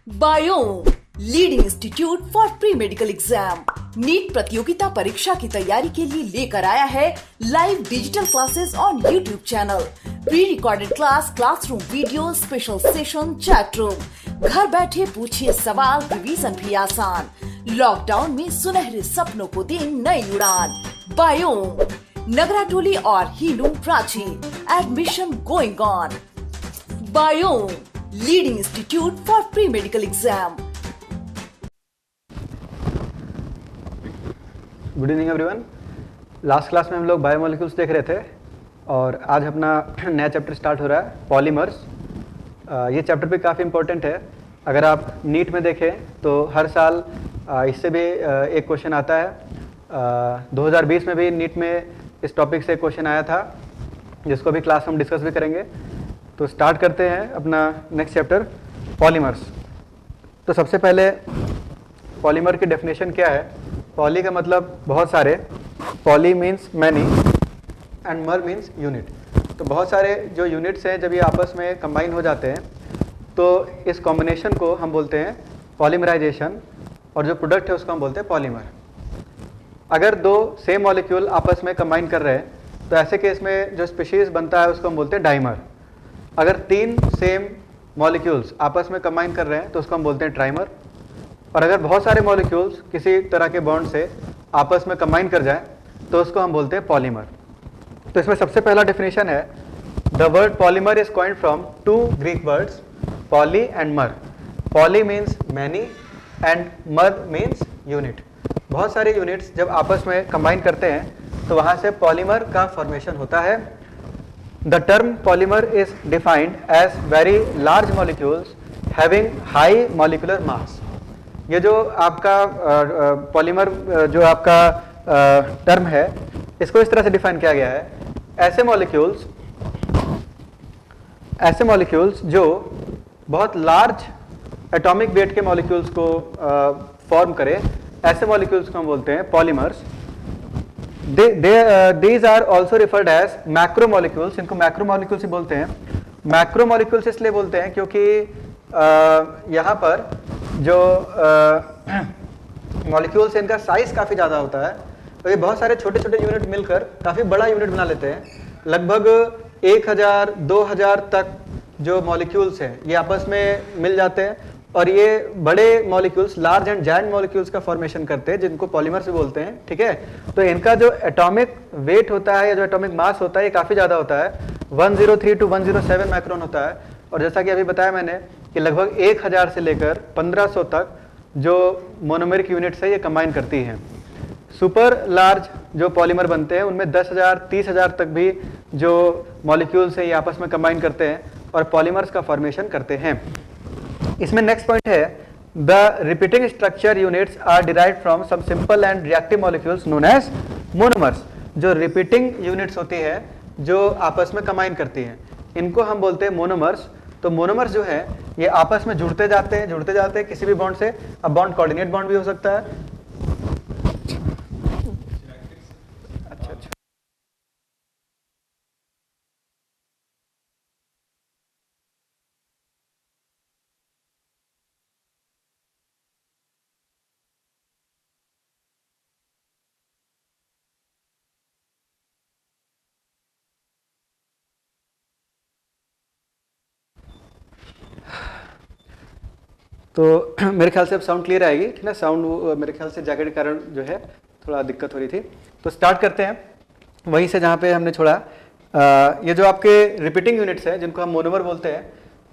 Biome leading institute for pre medical exam NEET प्रतियोगिता परीक्षा की तैयारी के लिए लेकर आया है live digital classes on YouTube channel, pre recorded class, classroom video, special session, chat room. घर बैठे पूछिए सवाल, रिवीजन भी आसान। लॉकडाउन में सुनहरे सपनों को दे नई उड़ान। बायोम नगराटोली और हीलूम Prachi, admission going on. Biome leading institute for pre medical exam. Good evening everyone. Last class में हम लोग बायोमोलिक्यूल्स देख रहे थे और आज अपना नया चैप्टर स्टार्ट हो रहा है, पॉलीमर्स। ये चैप्टर भी काफ़ी इंपॉर्टेंट है। अगर आप नीट में देखें तो हर साल इससे भी एक क्वेश्चन आता है। 2020 में भी नीट में इस टॉपिक से क्वेश्चन आया था, जिसको भी क्लास हम डिस्कस भी करेंगे। तो स्टार्ट करते हैं अपना नेक्स्ट चैप्टर, पॉलीमर्स। तो सबसे पहले पॉलीमर की डेफिनेशन क्या है। पॉली का मतलब बहुत सारे, poly means many and mer means unit. तो बहुत सारे जो यूनिट्स हैं जब ये आपस में कंबाइन हो जाते हैं तो इस कॉम्बिनेशन को हम बोलते हैं पॉलीमराइजेशन, और जो प्रोडक्ट है उसको हम बोलते हैं पॉलीमर। अगर दो सेम मॉलिक्यूल आपस में कंबाइन कर रहे हैं तो ऐसे केस में जो स्पीशीज बनता है उसको हम बोलते हैं डाइमर। अगर तीन सेम मॉलिक्यूल्स आपस में कंबाइन कर रहे हैं तो उसको हम बोलते हैं ट्राइमर। और अगर बहुत सारे मॉलिक्यूल्स किसी तरह के बॉन्ड से आपस में कंबाइन कर जाएं तो उसको हम बोलते हैं पॉलीमर। तो इसमें सबसे पहला डेफिनेशन है, the word polymer is coined from two Greek words, poly and mer. Poly means many and mer means unit. बहुत सारे यूनिट्स जब आपस में कंबाइन करते हैं तो वहाँ से पॉलीमर का फॉर्मेशन होता है। The term polymer is defined as very large molecules having high molecular mass. ये जो आपका पॉलीमर जो आपका टर्म है, इसको इस तरह से डिफाइन किया गया है, ऐसे मॉलिक्यूल्स जो बहुत लार्ज एटॉमिक वेट के मॉलिक्यूल्स को फॉर्म करे, ऐसे मॉलिक्यूल्स को हम बोलते हैं polymers. These are also referred as macromolecules. इनको मैक्रोमॉलिक्यूल्स ही बोलते हैं। मैक्रोमॉलिक्यूल्स इसलिए बोलते हैं क्योंकि यहाँ पर जो मॉलिक्यूल्स हैं इनका साइज काफ़ी ज़्यादा होता है, तो ये बहुत सारे छोटे छोटे यूनिट मिलकर काफ़ी बड़ा यूनिट बना लेते हैं। लगभग 1000-2000 तक जो मॉलिक्यूल्स हैं ये आपस में मिल जाते हैं और ये बड़े molecules, large and giant molecules का फॉर्मेशन करते हैं, जिनको पॉलीमर से बोलते हैं। ठीक है, तो इनका जो एटॉमिक वेट होता है या जो एटॉमिक मास होता है ये काफ़ी ज़्यादा होता है, 103 to 107 माइक्रोन होता है। और जैसा कि अभी बताया मैंने कि लगभग 1000 से लेकर 1500 तक जो मोनोमेरिक यूनिट्स है ये कंबाइन करती हैं। सुपर लार्ज जो पॉलीमर बनते हैं उनमें 10,000 30,000 तक भी जो मॉलिक्यूल्स हैं ये आपस में कंबाइन करते हैं और पॉलीमर्स का फॉर्मेशन करते हैं। इसमें नेक्स्ट पॉइंट है, the repeating structure units are derived from some simple and reactive molecules known as monomers. जो रिपीटिंग यूनिट्स होती है जो आपस में कंबाइन करती हैं, इनको हम बोलते हैं मोनोमर्स। तो मोनोमर्स जो है ये आपस में जुड़ते जाते हैं किसी भी बॉन्ड से। अब बॉन्ड कोऑर्डिनेट बॉन्ड भी हो सकता है। अच्छा तो मेरे ख्याल से अब साउंड क्लियर आएगी, ठीक ना। साउंड मेरे ख्याल से जैकेट के कारण जो है थोड़ा दिक्कत हो रही थी। तो स्टार्ट करते हैं वहीं से जहाँ पे हमने छोड़ा। ये जो आपके रिपीटिंग यूनिट्स हैं जिनको हम मोनोमर बोलते हैं,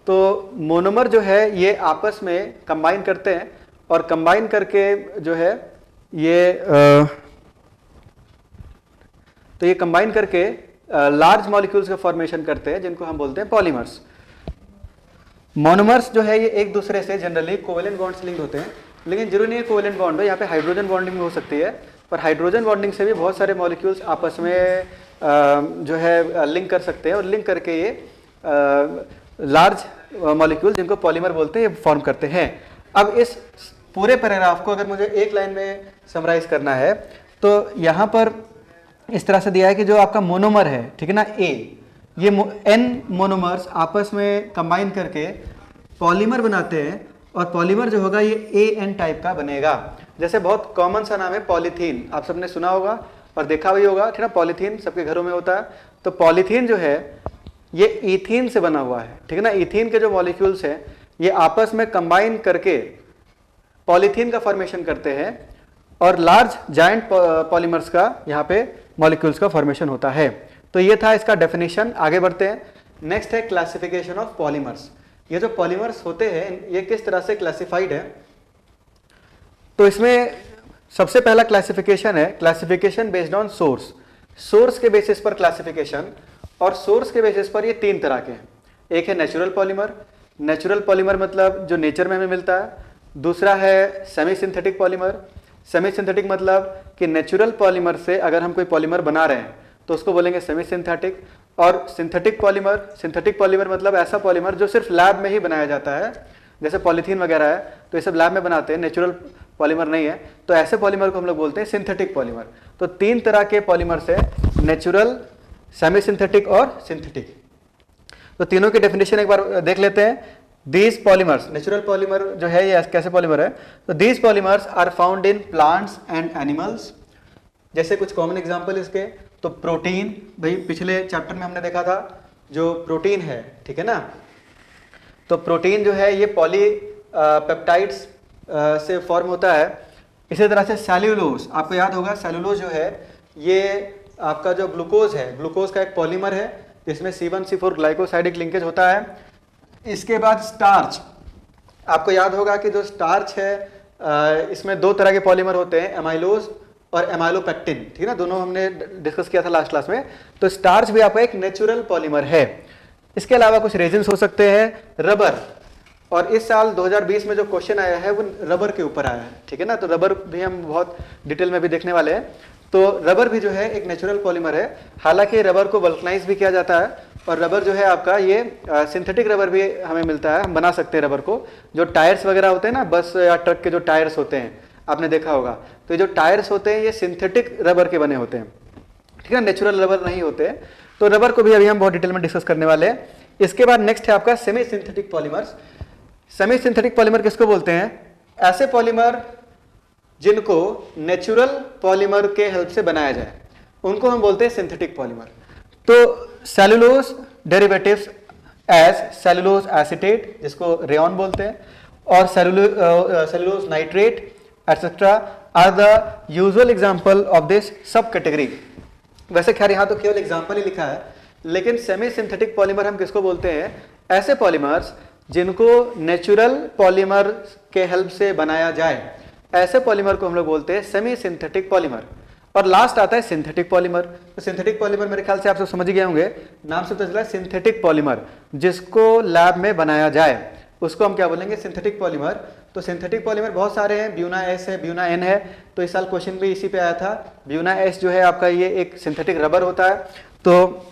तो मोनोमर जो है ये आपस में कंबाइन करते हैं और कंबाइन करके जो है ये तो ये कंबाइन करके लार्ज मॉलिक्यूल्स का फॉर्मेशन करते हैं, जिनको हम बोलते हैं पॉलीमर्स। मोनोमर्स जो है ये एक दूसरे से जनरली कोवेलेंट बॉन्ड से लिंक होते हैं, लेकिन जरूरी नहीं है कोवेलेंट बॉन्ड हो, यहाँ पे हाइड्रोजन बॉन्डिंग हो सकती है। पर हाइड्रोजन बॉन्डिंग से भी बहुत सारे मॉलिक्यूल्स आपस में जो है लिंक कर सकते हैं और लिंक करके ये लार्ज मॉलिक्यूल जिनको पॉलीमर बोलते हैं ये फॉर्म करते हैं। अब इस पूरे पैराग्राफ को अगर मुझे एक लाइन में समराइज करना है तो यहाँ पर इस तरह से दिया है कि जो आपका मोनोमर है, ठीक है ना, ये n मोनोमर्स आपस में कंबाइन करके पॉलीमर बनाते हैं और पॉलीमर जो होगा ये AN टाइप का बनेगा। जैसे बहुत कॉमन सा नाम है पॉलीथीन, आप सबने सुना होगा और देखा भी होगा, ठीक ना, पॉलीथीन सबके घरों में होता है। तो पॉलीथीन जो है ये ईथीन से बना हुआ है, ठीक है ना। ईथीन के जो मॉलिक्यूल्स हैं ये आपस में कंबाइन करके पॉलीथीन का फॉर्मेशन करते हैं और लार्ज जायंट पॉलीमर्स का यहाँ पे मॉलिक्यूल्स का फॉर्मेशन होता है। तो ये था इसका डेफिनेशन। आगे बढ़ते हैं। नेक्स्ट है क्लासिफिकेशन ऑफ पॉलीमर्स। ये जो पॉलीमर्स होते हैं ये किस तरह से क्लासिफाइड है, तो इसमें सबसे पहला क्लासिफिकेशन है classification based on source. Source के बेसिस पर क्लासिफिकेशन, और सोर्स के बेसिस पर ये तीन तरह के हैं। एक है नेचुरल पॉलीमर, नेचुरल पॉलीमर मतलब जो नेचर में हमें मिलता है। दूसरा है semi synthetic polymer, semi synthetic मतलब कि नेचुरल पॉलीमर से अगर हम कोई पॉलीमर बना रहे हैं तो उसको बोलेंगे सेमी सिंथेटिक। और सिंथेटिक पॉलीमर, सिंथेटिक पॉलीमर मतलब ऐसा पॉलीमर जो सिर्फ लैब में ही बनाया जाता है, जैसे पॉलीथीन वगैरह है तो ये सब लैब में बनाते हैं, नेचुरल पॉलीमर नहीं है, तो ऐसे पॉलीमर को हम लोग बोलते हैं सिंथेटिक पॉलीमर। तो तीन तरह के पॉलीमर से नेचुरल, सेमी सिंथेटिक और सिंथेटिक। तो तीनों की डेफिनेशन एक बार देख लेते हैं। दीज पॉलीमर्स, नेचुरल पॉलीमर जो है ये कैसे पॉलीमर है, तो these polymers are found in plants and animals. जैसे कुछ कॉमन एग्जांपल इसके, तो प्रोटीन, भाई पिछले चैप्टर में हमने देखा था जो प्रोटीन है, ठीक है ना, तो प्रोटीन जो है ये पॉली पेप्टाइड्स से फॉर्म होता है। इसी तरह से सेल्यूलोज, आपको याद होगा सेल्यूलोज जो है ये आपका जो ग्लूकोज है, ग्लूकोज का एक पॉलीमर है जिसमें C1C4 ग्लाइकोसाइडिक लिंकेज होता है। इसके बाद स्टार्च, आपको याद होगा कि जो स्टार्च है इसमें दो तरह के पॉलीमर होते हैं, एमाइलोज और एमाइलोपेक्टिन, ठीक है ना, दोनों हमने डिस्कस किया था लास्ट क्लास में। तो स्टार्च भी आपका एक नेचुरल पॉलीमर है। इसके अलावा कुछ रेजिन्स हो सकते हैं, रबर, और इस साल 2020 में जो क्वेश्चन आया है वो रबर के ऊपर आया है, ठीक है ना, तो रबर भी हम बहुत डिटेल में भी देखने वाले हैं। तो रबर भी जो है एक नेचुरल पॉलीमर है। हालांकि रबर को वल्कनाइज भी किया जाता है, और रबर जो है आपका ये सिंथेटिक रबर भी हमें मिलता है, हम बना सकते हैं रबर को। जो टायर्स वगैरह होते हैं ना, बस या ट्रक के जो टायर्स होते हैं आपने देखा होगा, तो ये जो टायर्स होते हैं ये सिंथेटिक रबर के बने होते हैं, ठीक है, नेचुरल रबर नहीं होते। तो रबर को भी अभी हम बहुत डिटेल में डिस्कस करने वाले हैं। इसके बाद नेक्स्ट है आपका semi synthetic polymers. Semi synthetic polymer किसको बोलते हैं, ऐसे पॉलीमर जिनको नेचुरल पॉलीमर के हेल्प से बनाया जाए उनको हम बोलते हैं सिंथेटिक पॉलीमर। तो cellulose derivatives as cellulose acetate, जिसको रेयन बोलते हैं, और cellulose nitrate etcetera are the usual example of this sub category. वैसे खैर यहाँ तो केवल एग्जांपल ही लिखा है, लेकिन सेमी सिंथेटिक पॉलीमर हम किसको बोलते हैं, ऐसे पॉलीमर्स जिनको नेचुरल पॉलीमर के हेल्प से बनाया जाए, ऐसे पॉलीमर को हम लोग बोलते हैं सेमी सिंथेटिक पॉलीमर। और लास्ट आता है सिंथेटिक पॉलीमर। तो सिंथेटिक पॉलीमर मेरे ख्याल से आप सब समझ गए होंगे, नाम से पता चला सिंथेटिक पॉलीमर, जिसको लैब में बनाया जाए उसको हम क्या बोलेंगे, सिंथेटिक पॉलीमर। तो सिंथेटिक पॉलीमर बहुत सारे हैं, ब्यूना एस है, ब्यूना एन है, तो इस साल क्वेश्चन भी इसी पे आया था। ब्यूना एस जो है आपका ये एक सिंथेटिक रबर होता है। तो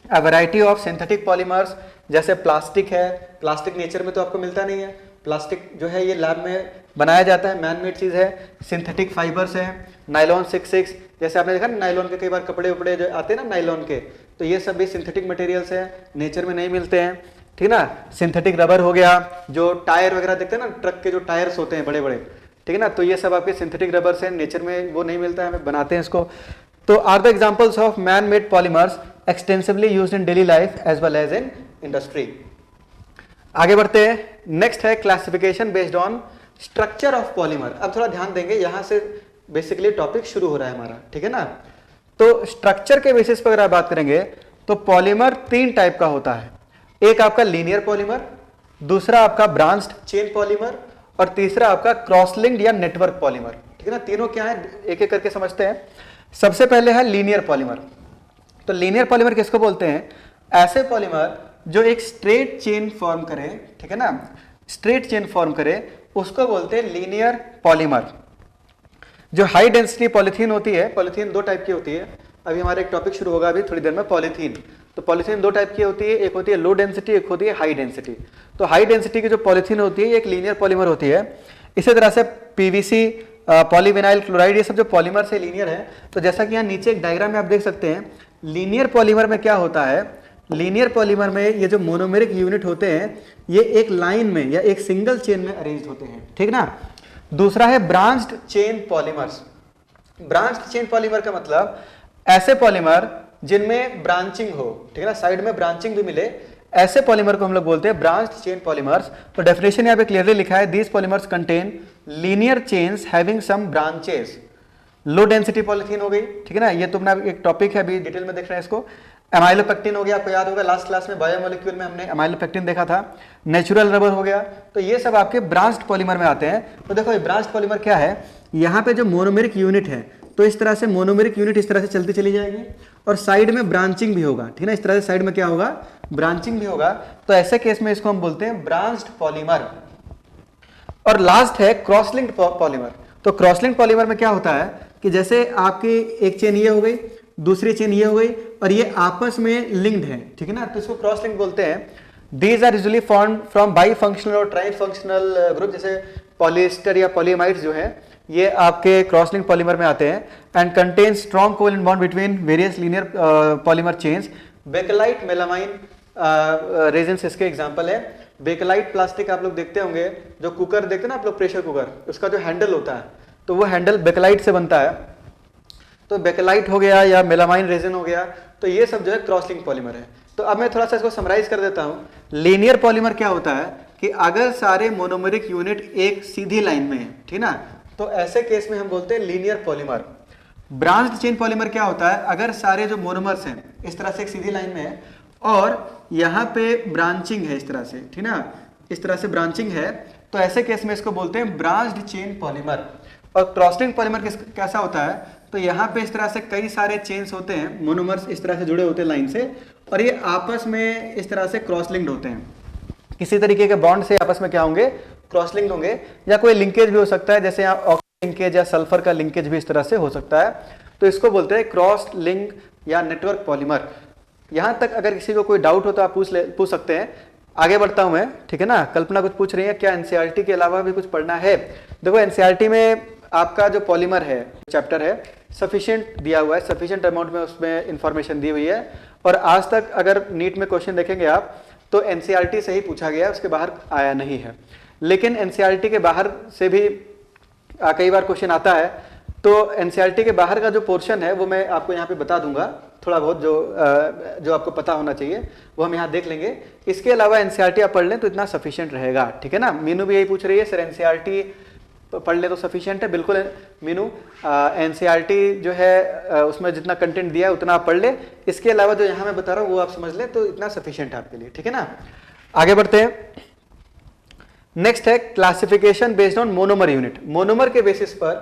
a variety of synthetic polymers, जैसे प्लास्टिक है, प्लास्टिक नेचर में तो आपको मिलता नहीं है, प्लास्टिक जो है ये लैब में बनाया जाता है, मैन मेड चीज़ है। सिंथेटिक फाइबर्स हैं, नायलॉन 6 जैसे आपने देखा ना, नायलॉन के कई बार कपड़े उपड़े जो आते हैं ना नायलॉन के, तो ये सब भी सिंथेटिक मटेरियल्स हैं, नेचर में नहीं मिलते हैं, ठीक ना। सिंथेटिक रबर हो गया, जो टायर वगैरह देखते हैं ना, ट्रक के जो टायर्स होते हैं बड़े बड़े, ठीक है ना, तो ये सब आपके सिंथेटिक रबर्स हैं, नेचर में वो नहीं मिलता है, हमें बनाते हैं इसको। तो are the examples of man made polymers extensively used in daily life as well as in industry. आगे बढ़ते हैं। नेक्स्ट है classification based on structure of polymer. अब थोड़ा ध्यान देंगे, यहां से बेसिकली टॉपिक शुरू हो रहा है हमारा, ठीक है ना। तो स्ट्रक्चर के बेसिस पर अगर आप बात करेंगे तो पॉलीमर तीन टाइप का होता है। एक आपका लीनियर पॉलीमर, दूसरा आपका ब्रांच्ड चेन पॉलीमर, और तीसरा आपका क्रॉस लिंक्ड या नेटवर्क पॉलीमर, ठीक है ना। तीनों क्या है एक एक करके समझते हैं। सबसे पहले है लीनियर पॉलीमर। तो लीनियर पॉलीमर किसको बोलते हैं, ऐसे पॉलीमर जो एक स्ट्रेट चेन फॉर्म करे, ठीक है ना, स्ट्रेट चेन फॉर्म करे, उसको बोलते हैं लीनियर पॉलीमर। जो हाई डेंसिटी पॉलीथीन होती है, पॉलीथीन दो टाइप की होती है, अभी हमारा एक टॉपिक शुरू होगा अभी थोड़ी देर में, पॉलीथीन। तो पॉलीथीन दो टाइप की होती है, एक होती है लो डेंसिटी, एक होती है हाई डेंसिटी। तो हाई डेंसिटी की जो पॉलीथीन होती है ये एक लीनियर पॉलीमर होती है। इसी तरह से पीवीसी, पॉलीविनाइल क्लोराइड, ये सब जो पॉलीमर से लीनियर है। तो जैसा कि यहाँ नीचे एक डायग्राम में आप देख सकते हैं, लीनियर पॉलीमर में क्या होता है, लीनियर पॉलीमर में ये जो मोनोमेरिक यूनिट होते हैं ये एक लाइन में या एक सिंगल चेन में अरेंज होते हैं, ठीक ना। दूसरा है branched chain polymers. Branched chain polymer का मतलब ऐसे पॉलीमर जिनमें ब्रांचिंग हो, ठीक है ना, साइड में ब्रांचिंग भी मिले, ऐसे पॉलीमर को हम लोग बोलते हैं ब्रांच्ड चेन पॉलीमर्स। तो डेफिनेशन यहाँ पे क्लियरली लिखा है, these polymers contain linear chains having some branches. Low density polythene हो गई, ठीक है ना, ये तो अपना एक टॉपिक है, अभी डिटेल में देख रहे हैं इसको। एमाइलोपेक्टिन हो गया, आपको याद होगा लास्ट क्लास में बायोमोलिक्यूल में हमने एमाइलोपेक्टिन देखा था। नेचुरल रबर हो गया, तो ये सब आपके ब्रांच्ड पॉलीमर में आते हैं। तो देखो ये ब्रांच्ड पॉलीमर क्या है, यहाँ पे जो मोनोमेरिक यूनिट है तो इस तरह से मोनोमेरिक यूनिट इस तरह से चलती चली जाएगी और साइड में ब्रांचिंग भी होगा, ठीक है ना, इस तरह से साइड में क्या होगा, ब्रांचिंग भी होगा। तो ऐसे केस में इसको हम बोलते हैं ब्रांच्ड पॉलीमर। और लास्ट है क्रॉस लिंक्ड पॉलीमर। तो क्रॉस लिंक्ड पॉलीमर में क्या होता है कि जैसे आपकी एक चेन ये हो गई, दूसरी चेन ये हो गई और ये आपस में लिंक्ड है, ठीक है ना, तो इसको क्रॉस लिंक बोलते हैं। These are usually formed from by functional और ट्राई फंक्शनल ग्रुप, जैसे पॉलिएस्टर या पॉलीमाइड्स जो है ये आपके क्रॉस लिंक पॉलीमर में आते हैं। And contain strong covalent bond between various linear polymer chains. Bakelite melamine resins इसके एग्जांपल है। बेकेलाइट प्लास्टिक आप लोग देखते होंगे, जो कुकर देखते हैं ना आप लोग, प्रेशर कुकर, उसका जो हैंडल होता है तो वो हैंडल बेकेलाइट से बनता है। तो बेकेलाइट हो गया या मेलामाइन रेजिन हो गया, तो ये सब जो है क्रॉस लिंक पॉलीमर है। तो अब मैं थोड़ा सा इसको समराइज कर देता हूँ। लीनियर पॉलीमर क्या होता है कि अगर सारे मोनोमेरिक यूनिट एक सीधी लाइन में है, ठीक ना, तो ऐसे केस में हम बोलते हैं linear polymer. Branched chain polymer क्या होता है, अगर सारे जो मोनोमर्स हैं इस तरह से एक सीधी लाइन में है और यहाँ पे ब्रांचिंग है इस तरह से, ठीक ना, इस तरह से ब्रांचिंग है, तो ऐसे केस में इसको बोलते हैं ब्रांच्ड चेन पॉलीमर। और क्रॉस लिंक पॉलीमर कैसा होता है, तो यहाँ पे इस तरह से कई सारे चेन्स होते हैं, मोनोमर्स इस तरह से जुड़े होते हैं लाइन से और ये आपस में इस तरह से क्रॉस लिंक्ड होते हैं, किसी तरीके के बॉन्ड से आपस में क्या होंगे, क्रॉस लिंक्ड होंगे। या कोई लिंकेज भी हो सकता है, जैसे यहाँ ऑक्सीजन लिंकेज या सल्फर का लिंकेज भी इस तरह से हो सकता है, तो इसको बोलते हैं क्रॉस लिंक या नेटवर्क पॉलीमर। यहाँ तक अगर किसी को कोई डाउट हो तो आप पूछ सकते हैं। आगे बढ़ता हूँ मैं, ठीक है ना। कल्पना कुछ पूछ रही है, क्या एनसीईआरटी के अलावा भी कुछ पढ़ना है। देखो एनसीईआरटी में आपका जो पॉलीमर है चैप्टर है सफिशिएंट दिया हुआ है, सफिशिएंट अमाउंट में उसमें इंफॉर्मेशन दी हुई है। और आज तक अगर नीट में क्वेश्चन देखेंगे आप तो एनसीईआरटी से ही पूछा गया, उसके बाहर आया नहीं है। लेकिन एनसीईआरटी के बाहर से भी कई बार क्वेश्चन आता है, तो एनसीईआरटी के बाहर का जो पोर्शन है वो मैं आपको यहाँ पे बता दूंगा, थोड़ा बहुत जो आपको पता होना चाहिए वो हम यहाँ देख लेंगे। इसके अलावा एनसीईआरटी आप पढ़ लें तो इतना सफिशिएंट रहेगा, ठीक है ना। मीनू भी यही पूछ रही है, सर एनसीईआरटी पढ़ ले तो सफिशिएंट है। बिल्कुल मीनू, एनसीईआरटी जो है उसमें जितना कंटेंट दिया है उतना आप पढ़ ले, इसके अलावा जो यहाँ मैं बता रहा हूँ वो आप समझ ले तो इतना सफिशिएंट है आपके लिए, ठीक है ना। आगे बढ़ते हैं। नेक्स्ट है classification based on monomer unit. Monomer के बेसिस पर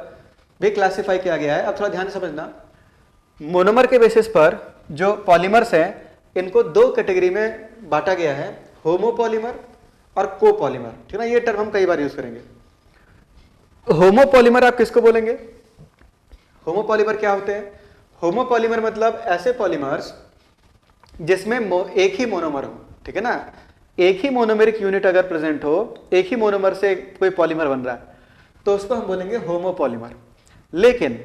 भी क्लासिफाई किया गया है। अब थोड़ा ध्यान से समझना, मोनोमर के बेसिस पर जो पॉलीमर्स हैं इनको दो कैटेगरी में बांटा गया है, होमोपॉलीमर और कोपॉलीमर, ठीक है ना। ये टर्म हम कई बार यूज करेंगे। होमोपॉलीमर आप किसको बोलेंगे, होमोपॉलीमर क्या होते हैं, होमोपॉलीमर मतलब ऐसे पॉलीमर्स जिसमें एक ही मोनोमर हो, ठीक है ना। एक ही मोनोमेरिक यूनिट अगर प्रेजेंट हो, एक ही मोनोमर से कोई पॉलीमर बन रहा है तो उसको हम बोलेंगे होमोपॉलीमर। लेकिन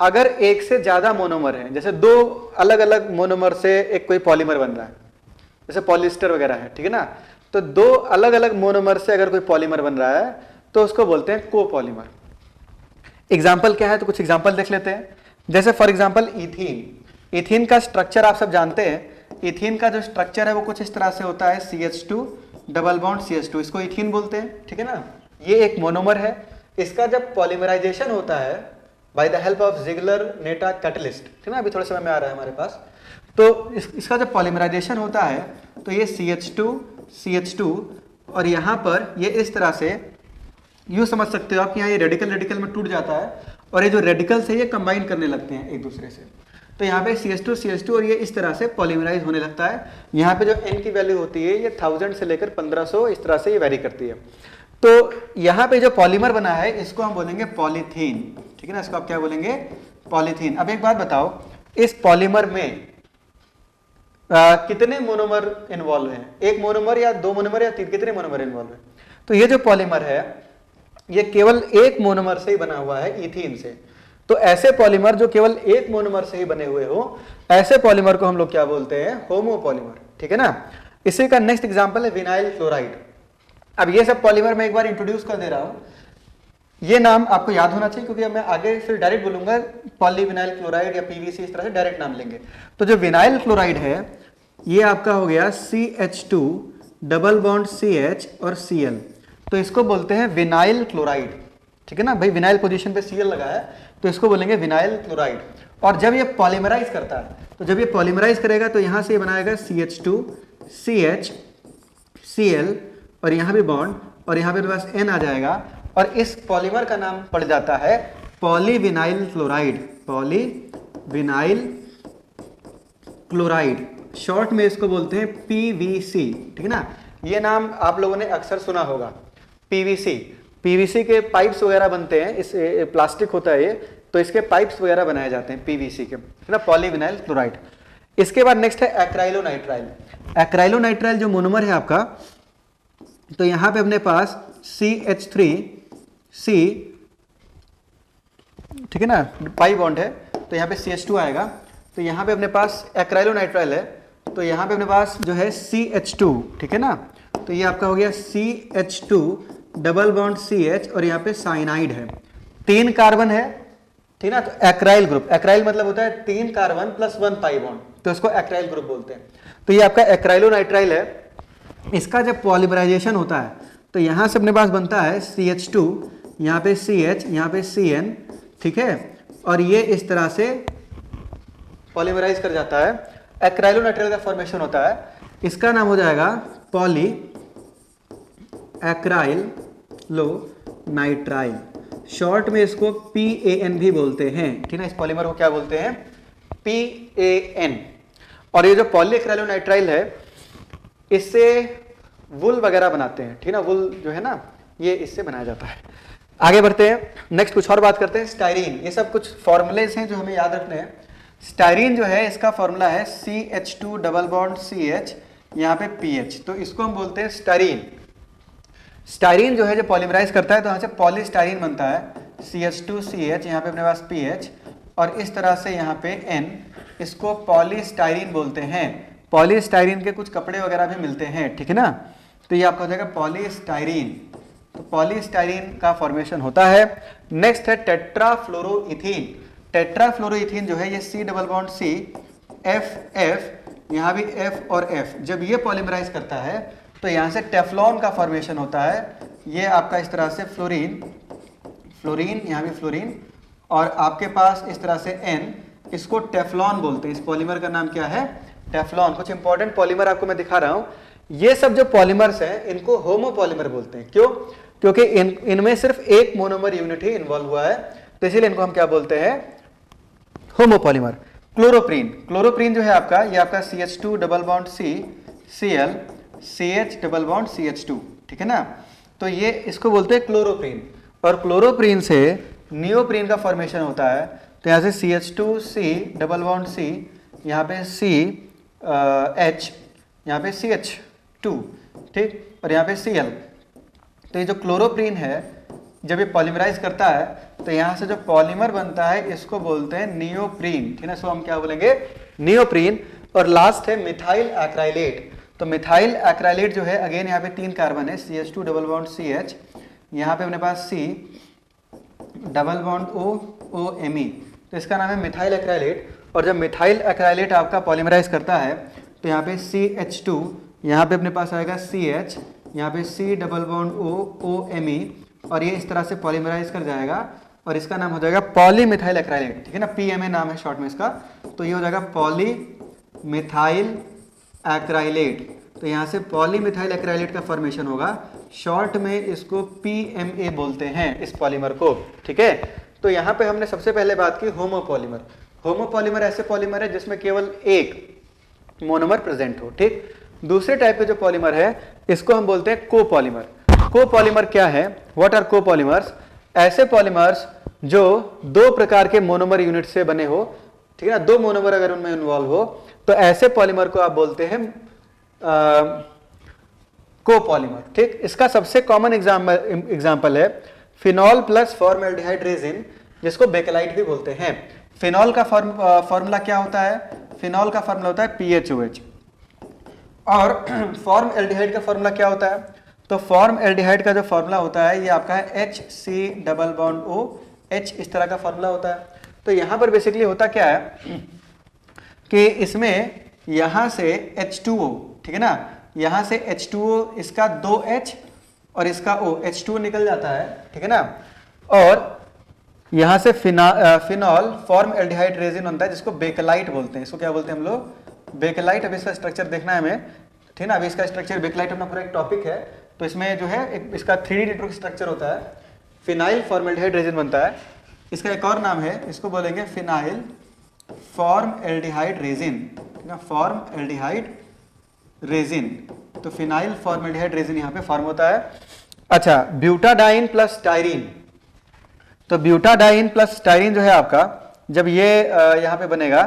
अगर एक से ज्यादा मोनोमर है, जैसे दो अलग अलग मोनोमर से एक कोई पॉलीमर बन रहा है, जैसे पॉलिएस्टर वगैरह है, ठीक है ना, तो दो अलग अलग मोनोमर से अगर कोई पॉलीमर बन रहा है तो उसको बोलते हैं कोपॉलीमर। एग्जाम्पल क्या है, तो कुछ एग्जाम्पल देख लेते हैं। जैसे फॉर एग्जाम्पल इथीन। इथीन का स्ट्रक्चर आप सब जानते हैं। इथीन का जो स्ट्रक्चर है वो कुछ इस तरह से होता है, CH2 डबल बॉन्ड CH2, इसको इथीन बोलते हैं, ठीक है ना। ये एक मोनोमर है। इसका जब पॉलीमराइजेशन होता है by the help of Ziegler Natta catalyst, ठीक है ना, अभी थोड़े समय में आ रहा है हमारे पास, तो इसका जब पॉलीमराइजेशन होता है तो ये CH2 और यहाँ पर ये इस तरह से यूँ समझ सकते हो आप कि यहाँ ये रेडिकल में टूट जाता है और ये जो रेडिकल्स है ये कंबाइन करने लगते हैं एक दूसरे से। तो यहाँ पे CH2 और ये इस तरह से पॉलीमराइज होने लगता है। यहाँ पे जो N की वैल्यू होती है ये 1000 से लेकर 1500 इस तरह से ये वेरी करती है। तो यहाँ पे जो पॉलीमर बना है इसको हम बोलेंगे पॉलीथीन, ठीक है ना, इसको आप क्या बोलेंगे, पॉलीथीन। अब एक बात बताओ, इस पॉलीमर में कितने मोनोमर इन्वॉल्व हैं, एक मोनोमर या दो मोनोमर या तीन, कितने मोनोमर इन्वॉल्व है। तो ये जो पॉलीमर है ये केवल एक मोनोमर से ही बना हुआ है, इथीन से। तो ऐसे पॉलीमर जो केवल एक मोनोमर से ही बने हुए हो ऐसे पॉलीमर को हम लोग क्या बोलते हैं, होमोपॉलीमर, ठीक है ना। इसी का नेक्स्ट एग्जांपल है विनाइल क्लोराइड। अब ये सब पॉलीमर मैं एक बार इंट्रोड्यूस कर दे रहा हूं, ये नाम आपको याद होना चाहिए क्योंकि मैं आगे फिर डायरेक्ट बोलूंगा पॉलीविनाइल क्लोराइड या पीवीसी, इस तरह से डायरेक्ट नाम लेंगे। तो जो विनाइल क्लोराइड है ये आपका हो गया CH2 डबल बॉन्ड CH और Cl, तो इसको बोलते हैं विनाइल क्लोराइड, ठीक है ना भाई। विनाइल पोजीशन पे Cl लगा है तो इसको बोलेंगे विनाइल क्लोराइड। और जब ये पॉलीमराइज करता है, तो जब ये पॉलीमराइज करेगा तो यहां से ये बनाएगा CH2 CH Cl और यहां भी बॉन्ड और यहां पे बस N आ जाएगा और इस पॉलीमर का नाम पड़ जाता है polyvinyl chloride. Polyvinyl chloride, short में इसको बोलते हैं PVC, ठीक है ना। ये नाम आप लोगों ने अक्सर सुना होगा, पीवीसी के पाइप्स वगैरह बनते हैं, इस प्लास्टिक होता है ये, तो इसके पाइप्स वगैरह बनाए जाते हैं पीवीसी के, है ना, पॉलीविनाइल क्लोराइड। इसके बाद नेक्स्ट है एक्राइलोनाइट्राइल। एक्राइलोनाइट्राइल जो मोनोमर है आपका, तो यहां पे अपने पास CH3C, ठीक है ना, पाई बॉन्ड है, तो यहाँ पे CH2 आएगा। तो यहाँ पे अपने पास एक्राइलोनाइट्राइल है, तो यहाँ पे अपने पास जो है CH2, ठीक है ना, तो ये आपका हो गया CH2 डबल बॉन्ड CH और यहाँ पे साइनाइड है, 3 कार्बन है, ठीक है ना। तो एक्राइल ग्रुप, एक्राइल मतलब होता है 3 कार्बन प्लस 1 पाई बॉन्ड, तो इसको एक्राइल ग्रुप बोलते हैं। तो ये आपका एक्राइलोनाइट्राइल है। इसका जब पॉलीमराइजेशन होता है तो यहाँ से अपने पास बनता है CH2, यहाँ पे CH, यहाँ पे CN, ठीक है, और ये इस तरह से पॉलीमराइज कर जाता है, एक्राइलोनाइट्राइल का फॉर्मेशन होता है। इसका नाम हो जाएगा पॉली एक्राइलोनाइट्राइल, शॉर्ट में इसको PAN भी बोलते हैं, ठीक है। इस पॉलीमर को क्या बोलते हैं, PAN। और ये जो पॉली एक्राइलोनाइट्राइल है इससे वुल वगैरह बनाते हैं, ठीक है ना, वुल जो है ना ये इससे बनाया जाता है। आगे बढ़ते हैं, नेक्स्ट कुछ और बात करते हैं, स्टाइरीन। ये सब कुछ फॉर्मूलेस हैं जो हमें याद रखने हैं। स्टाइरीन जो है इसका फॉर्मूला है CH2 डबल बॉन्ड CH, यहाँ पे PH, तो इसको हम बोलते हैं स्टाइरीन। स्टाइरीन जो है जो पॉलीमराइज करता है तो यहाँ से पॉलीस्टाइरीन बनता है, CH2CH, यहाँ पे अपने पास PH और इस तरह से यहाँ पे N, इसको पॉलीस्टाइरीन बोलते हैं। पॉलीस्टाइरीन के कुछ कपड़े वगैरह भी मिलते हैं, ठीक है ना, तो ये आपका हो जाएगा पॉलीस्टाइरीन। तो पॉलीस्टाइरीन का फॉर्मेशन होता है। नेक्स्ट है टेट्राफ्लोरोइथीन। टेट्राफ्लोरोइथीन जो है ये C double bond C FF, यहाँ भी F और F, जब ये पॉलीमराइज करता है तो यहाँ से टेफ्लॉन का फॉर्मेशन होता है। ये आपका इस तरह से फ्लोरीन, फ्लोरीन, यहाँ भी फ्लोरीन और आपके पास इस तरह से N, इसको टेफ्लॉन बोलते हैं। इस पॉलीमर का नाम क्या है, टेफ्लॉन। कुछ इंपॉर्टेंट पॉलीमर आपको मैं दिखा रहा हूं। ये सब जो पॉलीमर्स हैं इनको होमोपॉलीमर बोलते हैं। क्यों, क्योंकि इनमें सिर्फ एक मोनोमर यूनिट ही इन्वॉल्व हुआ है, तो इसीलिए इनको हम क्या बोलते हैं, होमोपॉलीमर। क्लोरोप्रीन, क्लोरोप्रीन जो है आपका, ये आपका CH2 double bond C Cl CH double bond CH2, ठीक है ना, तो ये इसको बोलते हैं क्लोरोप्रीन। और क्लोरोप्रीन से नियोप्रीन का फॉर्मेशन होता है, तो यहाँ से CH2C डबल बॉन्ड C, यहाँ पे CH, यहाँ पे CH2, ठीक, और यहाँ पे Cl। तो ये जो क्लोरोप्रीन है जब ये पॉलीमराइज करता है तो यहाँ से जो पॉलीमर बनता है इसको बोलते हैं नियोप्रीन, ठीक है ना, सो हम क्या बोलेंगे, नियोप्रीन। और लास्ट है मिथाइल एक्राइलेट। तो मिथाइल एक्राइलेट जो है अगेन यहाँ पे 3 कार्बन है, CH2 डबल बॉन्ड CH, यहाँ पे अपने पास C डबल बॉन्ड OMe, तो इसका नाम है मिथाइल एक्राइलेट। और जब मिथाइल एक्राइलेट आपका पॉलीमराइज करता है तो यहाँ पे CH2, यहाँ पे अपने पास आएगा CH, यहाँ पे C डबल बॉन्ड OMe और ये इस तरह से पॉलीमराइज कर जाएगा और इसका नाम हो जाएगा पॉलीमिथाइल एक्राइलेट, ठीक है ना, PMA नाम है शॉर्ट में इसका। तो ये हो जाएगा पॉलीमिथाइल एक्राइलेट। तो यहाँ से पॉलीमिथाइल एक्राइलेट का फॉर्मेशन होगा, शॉर्ट में इसको PMA बोलते हैं इस पॉलीमर को, ठीक है। तो यहाँ पे हमने सबसे पहले बात की होमोपॉलीमर। होमोपॉलीमर ऐसे पॉलीमर है जिसमें केवल एक मोनोमर प्रेजेंट हो, ठीक। दूसरे टाइप के जो पॉलीमर है इसको हम बोलते हैं कोपॉलीमर। कोपॉलीमर क्या है, व्हाट आर कोपॉलीमर्स, ऐसे पॉलीमर्स जो 2 प्रकार के मोनोमर यूनिट से बने हो, ठीक है ना, 2 मोनोमर अगर उनमें इन्वॉल्व हो तो ऐसे पॉलीमर को आप बोलते हैं कोपॉलीमर, ठीक। इसका सबसे कॉमन एग्जाम्पल है फिनॉल प्लस फॉर्मल्डिहाइड रेजिन, जिसको बेकेलाइट भी बोलते हैं। फिनॉल का फॉर्मूला क्या होता है, फिनॉल का फॉर्मूला होता है PHOH। और फॉर्म एल्डिहाइड का फॉर्मूला क्या होता है? तो फॉर्म एल्डिहाइड का जो फॉर्मूला होता है ये आपका है HC++OH, इस तरह का फॉर्मूला होता है। तो यहाँ पर बेसिकली होता क्या है कि इसमें यहाँ से H2O, ठीक है ना, यहाँ से H2O, इसका 2H और इसका O, H2O निकल जाता है, ठीक है ना। और यहाँ से फिनॉल फॉर्म एल्डिहाइड रेजिन बनता है जिसको बेकेलाइट बोलते हैं। इसको क्या बोलते हैं हम लोग? बेकेलाइट। अब इसका स्ट्रक्चर देखना है हमें, ठीक है ना। अभी इसका स्ट्रक्चर बेकेलाइट अपना पूरा एक टॉपिक है, तो इसमें जो है एक इसका 3D नेटवर्क स्ट्रक्चर होता है। फिनाइल फॉर्मेल्डिहाइड रेजिन बनता है। इसका एक और नाम है, इसको बोलेंगे फिनाइल फॉर्म एल्डिहाइड रेजिन, ठीक है, फॉर्म एल्डिहाइड रेजिन। तो फिनाइल फॉर्म एल्डिहाइड रेजिन यहाँ पे फॉर्म होता है। अच्छा, ब्यूटाडाइन प्लस स्टाइरीन। तो ब्यूटाडाइन प्लस स्टाइरीन जो है आपका, जब ये यहाँ पे बनेगा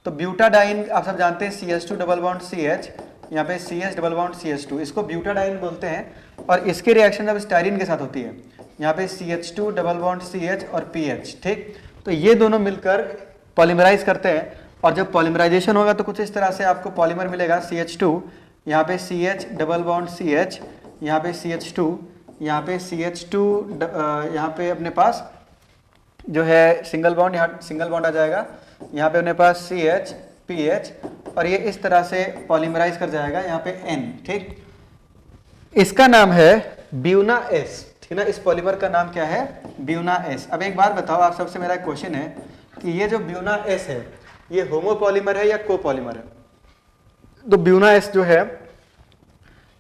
तो ब्यूटाडाइन आप सब जानते हैं CH2 डबल बॉन्ड CH, यहाँ पे CH डबल बॉन्ड CH2, इसको ब्यूटाडाइन बोलते हैं। और इसकी रिएक्शन जब स्टाइरीन के साथ होती है, यहाँ पे CH2 डबल बॉन्ड CH और PH, ठीक। तो ये दोनों मिलकर पॉलीमराइज करते हैं, और जब पॉलीमराइजेशन होगा तो कुछ इस तरह से आपको पॉलीमर मिलेगा। CH2, यहाँ पे CH डबल बॉन्ड CH, यहाँ पे CH2, यहाँ पे CH2, यहाँ पे अपने पास जो है सिंगल बॉन्ड, यहाँ सिंगल बॉन्ड आ जाएगा, यहाँ पे अपने पास CH PH, और ये इस तरह से पॉलीमराइज कर जाएगा यहाँ पे N, ठीक। इसका नाम है ब्यूना S, ठीक ना। इस पॉलीमर का नाम क्या है? Buena S। अब एक बात बताओ, आप सबसे मेरा क्वेश्चन है कि ये जो ब्यूना S है ये होमोपॉलीमर है या कोपॉलीमर है? तो ब्यूना S जो है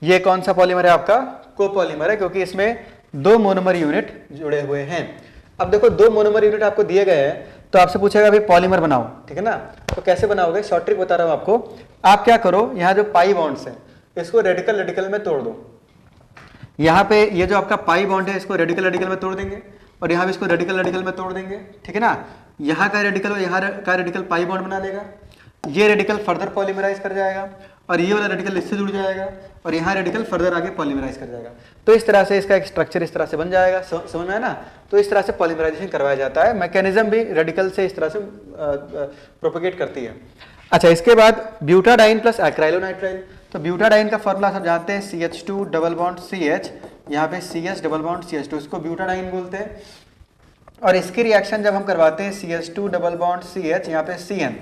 ये कौन सा पॉलीमर है आपका? कोपॉलीमर है, क्योंकि इसमें 2 मोनोमर यूनिट जुड़े हुए हैं। अब देखो 2 मोनोमर यूनिट आपको दिए गए हैं, तो आपसे पूछेगा भाई पॉलीमर बनाओ, ठीक है ना। तो कैसे बनाओगे? शॉर्ट ट्रिक बता रहा हूं आपको। आप क्या करो, यहाँ जो पाई बॉन्ड्स है इसको रेडिकल रेडिकल में तोड़ दो। यहाँ पे ये जो आपका पाई बॉन्ड है इसको रेडिकल रेडिकल में तोड़ देंगे, और यहाँ भी इसको रेडिकल रेडिकल में तोड़ देंगे, ठीक है ना। यहाँ का रेडिकल और यहाँ का रेडिकल पाई बॉन्ड बना लेगा, ये रेडिकल फर्दर पॉलीमराइज कर जाएगा, और ये वाला रेडिकल इससे जुड़ जाएगा, और यहाँ रेडिकल फर्दर आगे पॉलीमराइज कर जाएगा। तो इस तरह से इसका एक स्ट्रक्चर इस तरह से बन जाएगा, समझ में है ना। तो इस तरह से पॉलीमराइजेशन करवाया जाता है। मैकेनिज्म भी रेडिकल से इस तरह से प्रोपेगेट करती है। अच्छा, इसके बाद ब्यूटाडाइन प्लस एक्राइलोनाइट्राइल। तो ब्यूटाडाइन का फॉर्मूला सब जानते हैं, CH2 डबल बॉन्ड CH, यहाँ पे CH डबल बॉन्ड CH2, इसको ब्यूटाडाइन बोलते हैं। और इसकी रिएक्शन जब हम करवाते हैं CH2 डबल बॉन्ड CH, यहाँ पे CN,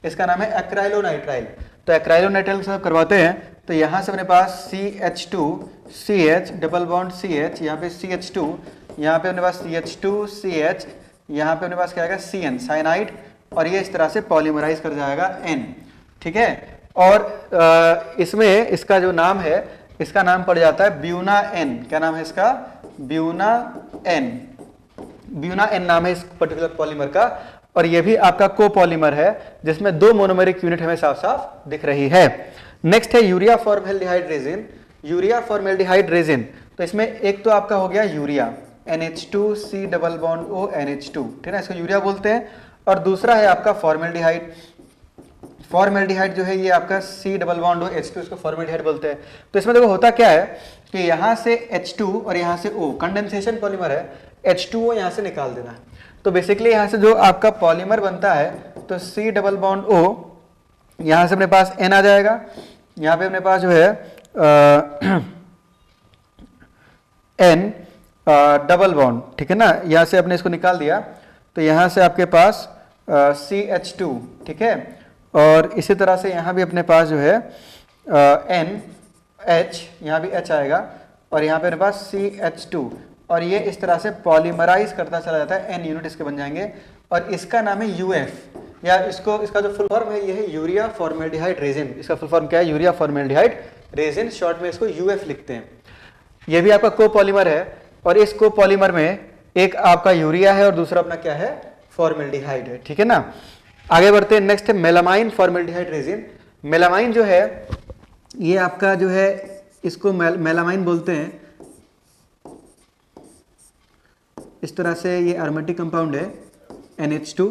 इसका नाम है एक्राइलोनाइट्राइल। तो एक्राइलोनाइट्राइल से करवाते हैं तो यहाँ से अपने पास CH2 CH double bond CH, यहाँ पे CH2, यहाँ पे अपने पास CH2 CH, यहाँ पे अपने पास क्या आएगा CN साइनाइड, और ये इस तरह से पॉलीमराइज कर जाएगा N, ठीक है। और इसमें इसका जो नाम है, इसका नाम पड़ जाता है ब्यूना N। क्या नाम है इसका? Buena N। ब्यूना N नाम है इस पर्टिकुलर पॉलीमर का, और ये भी आपका कोपॉलीमर है जिसमें 2 मोनोमेरिक यूनिट हमें साफ साफ दिख रही है। नेक्स्ट है urea formaldehyde resin. Urea formaldehyde resin, तो इसमें एक तो आपका हो गया urea, NH2C double bond O NH2, ठीक है, इसको यूरिया बोलते हैं। और दूसरा है आपका फॉर्मेल्डिहाइड। फॉर्मेल्डिहाइड जो है ये आपका C double bond O H2, इसको फॉर्मेल्डिहाइड बोलते हैं। तो इसमें देखो होता क्या है कि यहाँ से H2 और यहाँ से O, कंडेंसेशन पॉलीमर है, H2O यहाँ से निकाल देना है। तो बेसिकली यहाँ से जो आपका पॉलीमर बनता है तो C डबल बॉन्ड O, यहाँ से अपने पास N आ जाएगा, यहाँ पे अपने पास जो है N डबल बॉन्ड, ठीक है ना। यहाँ से आपने इसको निकाल दिया तो यहाँ से आपके पास CH2, ठीक है। और इसी तरह से यहाँ भी अपने पास जो है NH, यहाँ भी H आएगा, और यहाँ पे अपने पास CH2, और ये इस तरह से पॉलीमराइज करता चला जाता है, N यूनिट इसके बन जाएंगे, और इसका नाम है UF, या इसका जो फुल फॉर्म है ये है यूरिया फॉर्मेल्डिहाइड रेजिन। इसका फुल फॉर्म क्या है? यूरिया फॉर्मेल्डिहाइड रेजिन, शॉर्ट में इसको UF लिखते हैं। ये भी आपका कोपॉलीमर है, और इस कोपॉलीमर में एक आपका यूरिया है और दूसरा अपना क्या है? फॉर्मेल्डिहाइड है, ठीक है ना। आगे बढ़ते हैं, नेक्स्ट है मेलामाइन फॉर्मेल्डिहाइड रेजिन। मेलामाइन जो है ये आपका जो है इसको मेलामाइन बोलते हैं। इस तरह से ये एरोमेटिक कंपाउंड है NH2,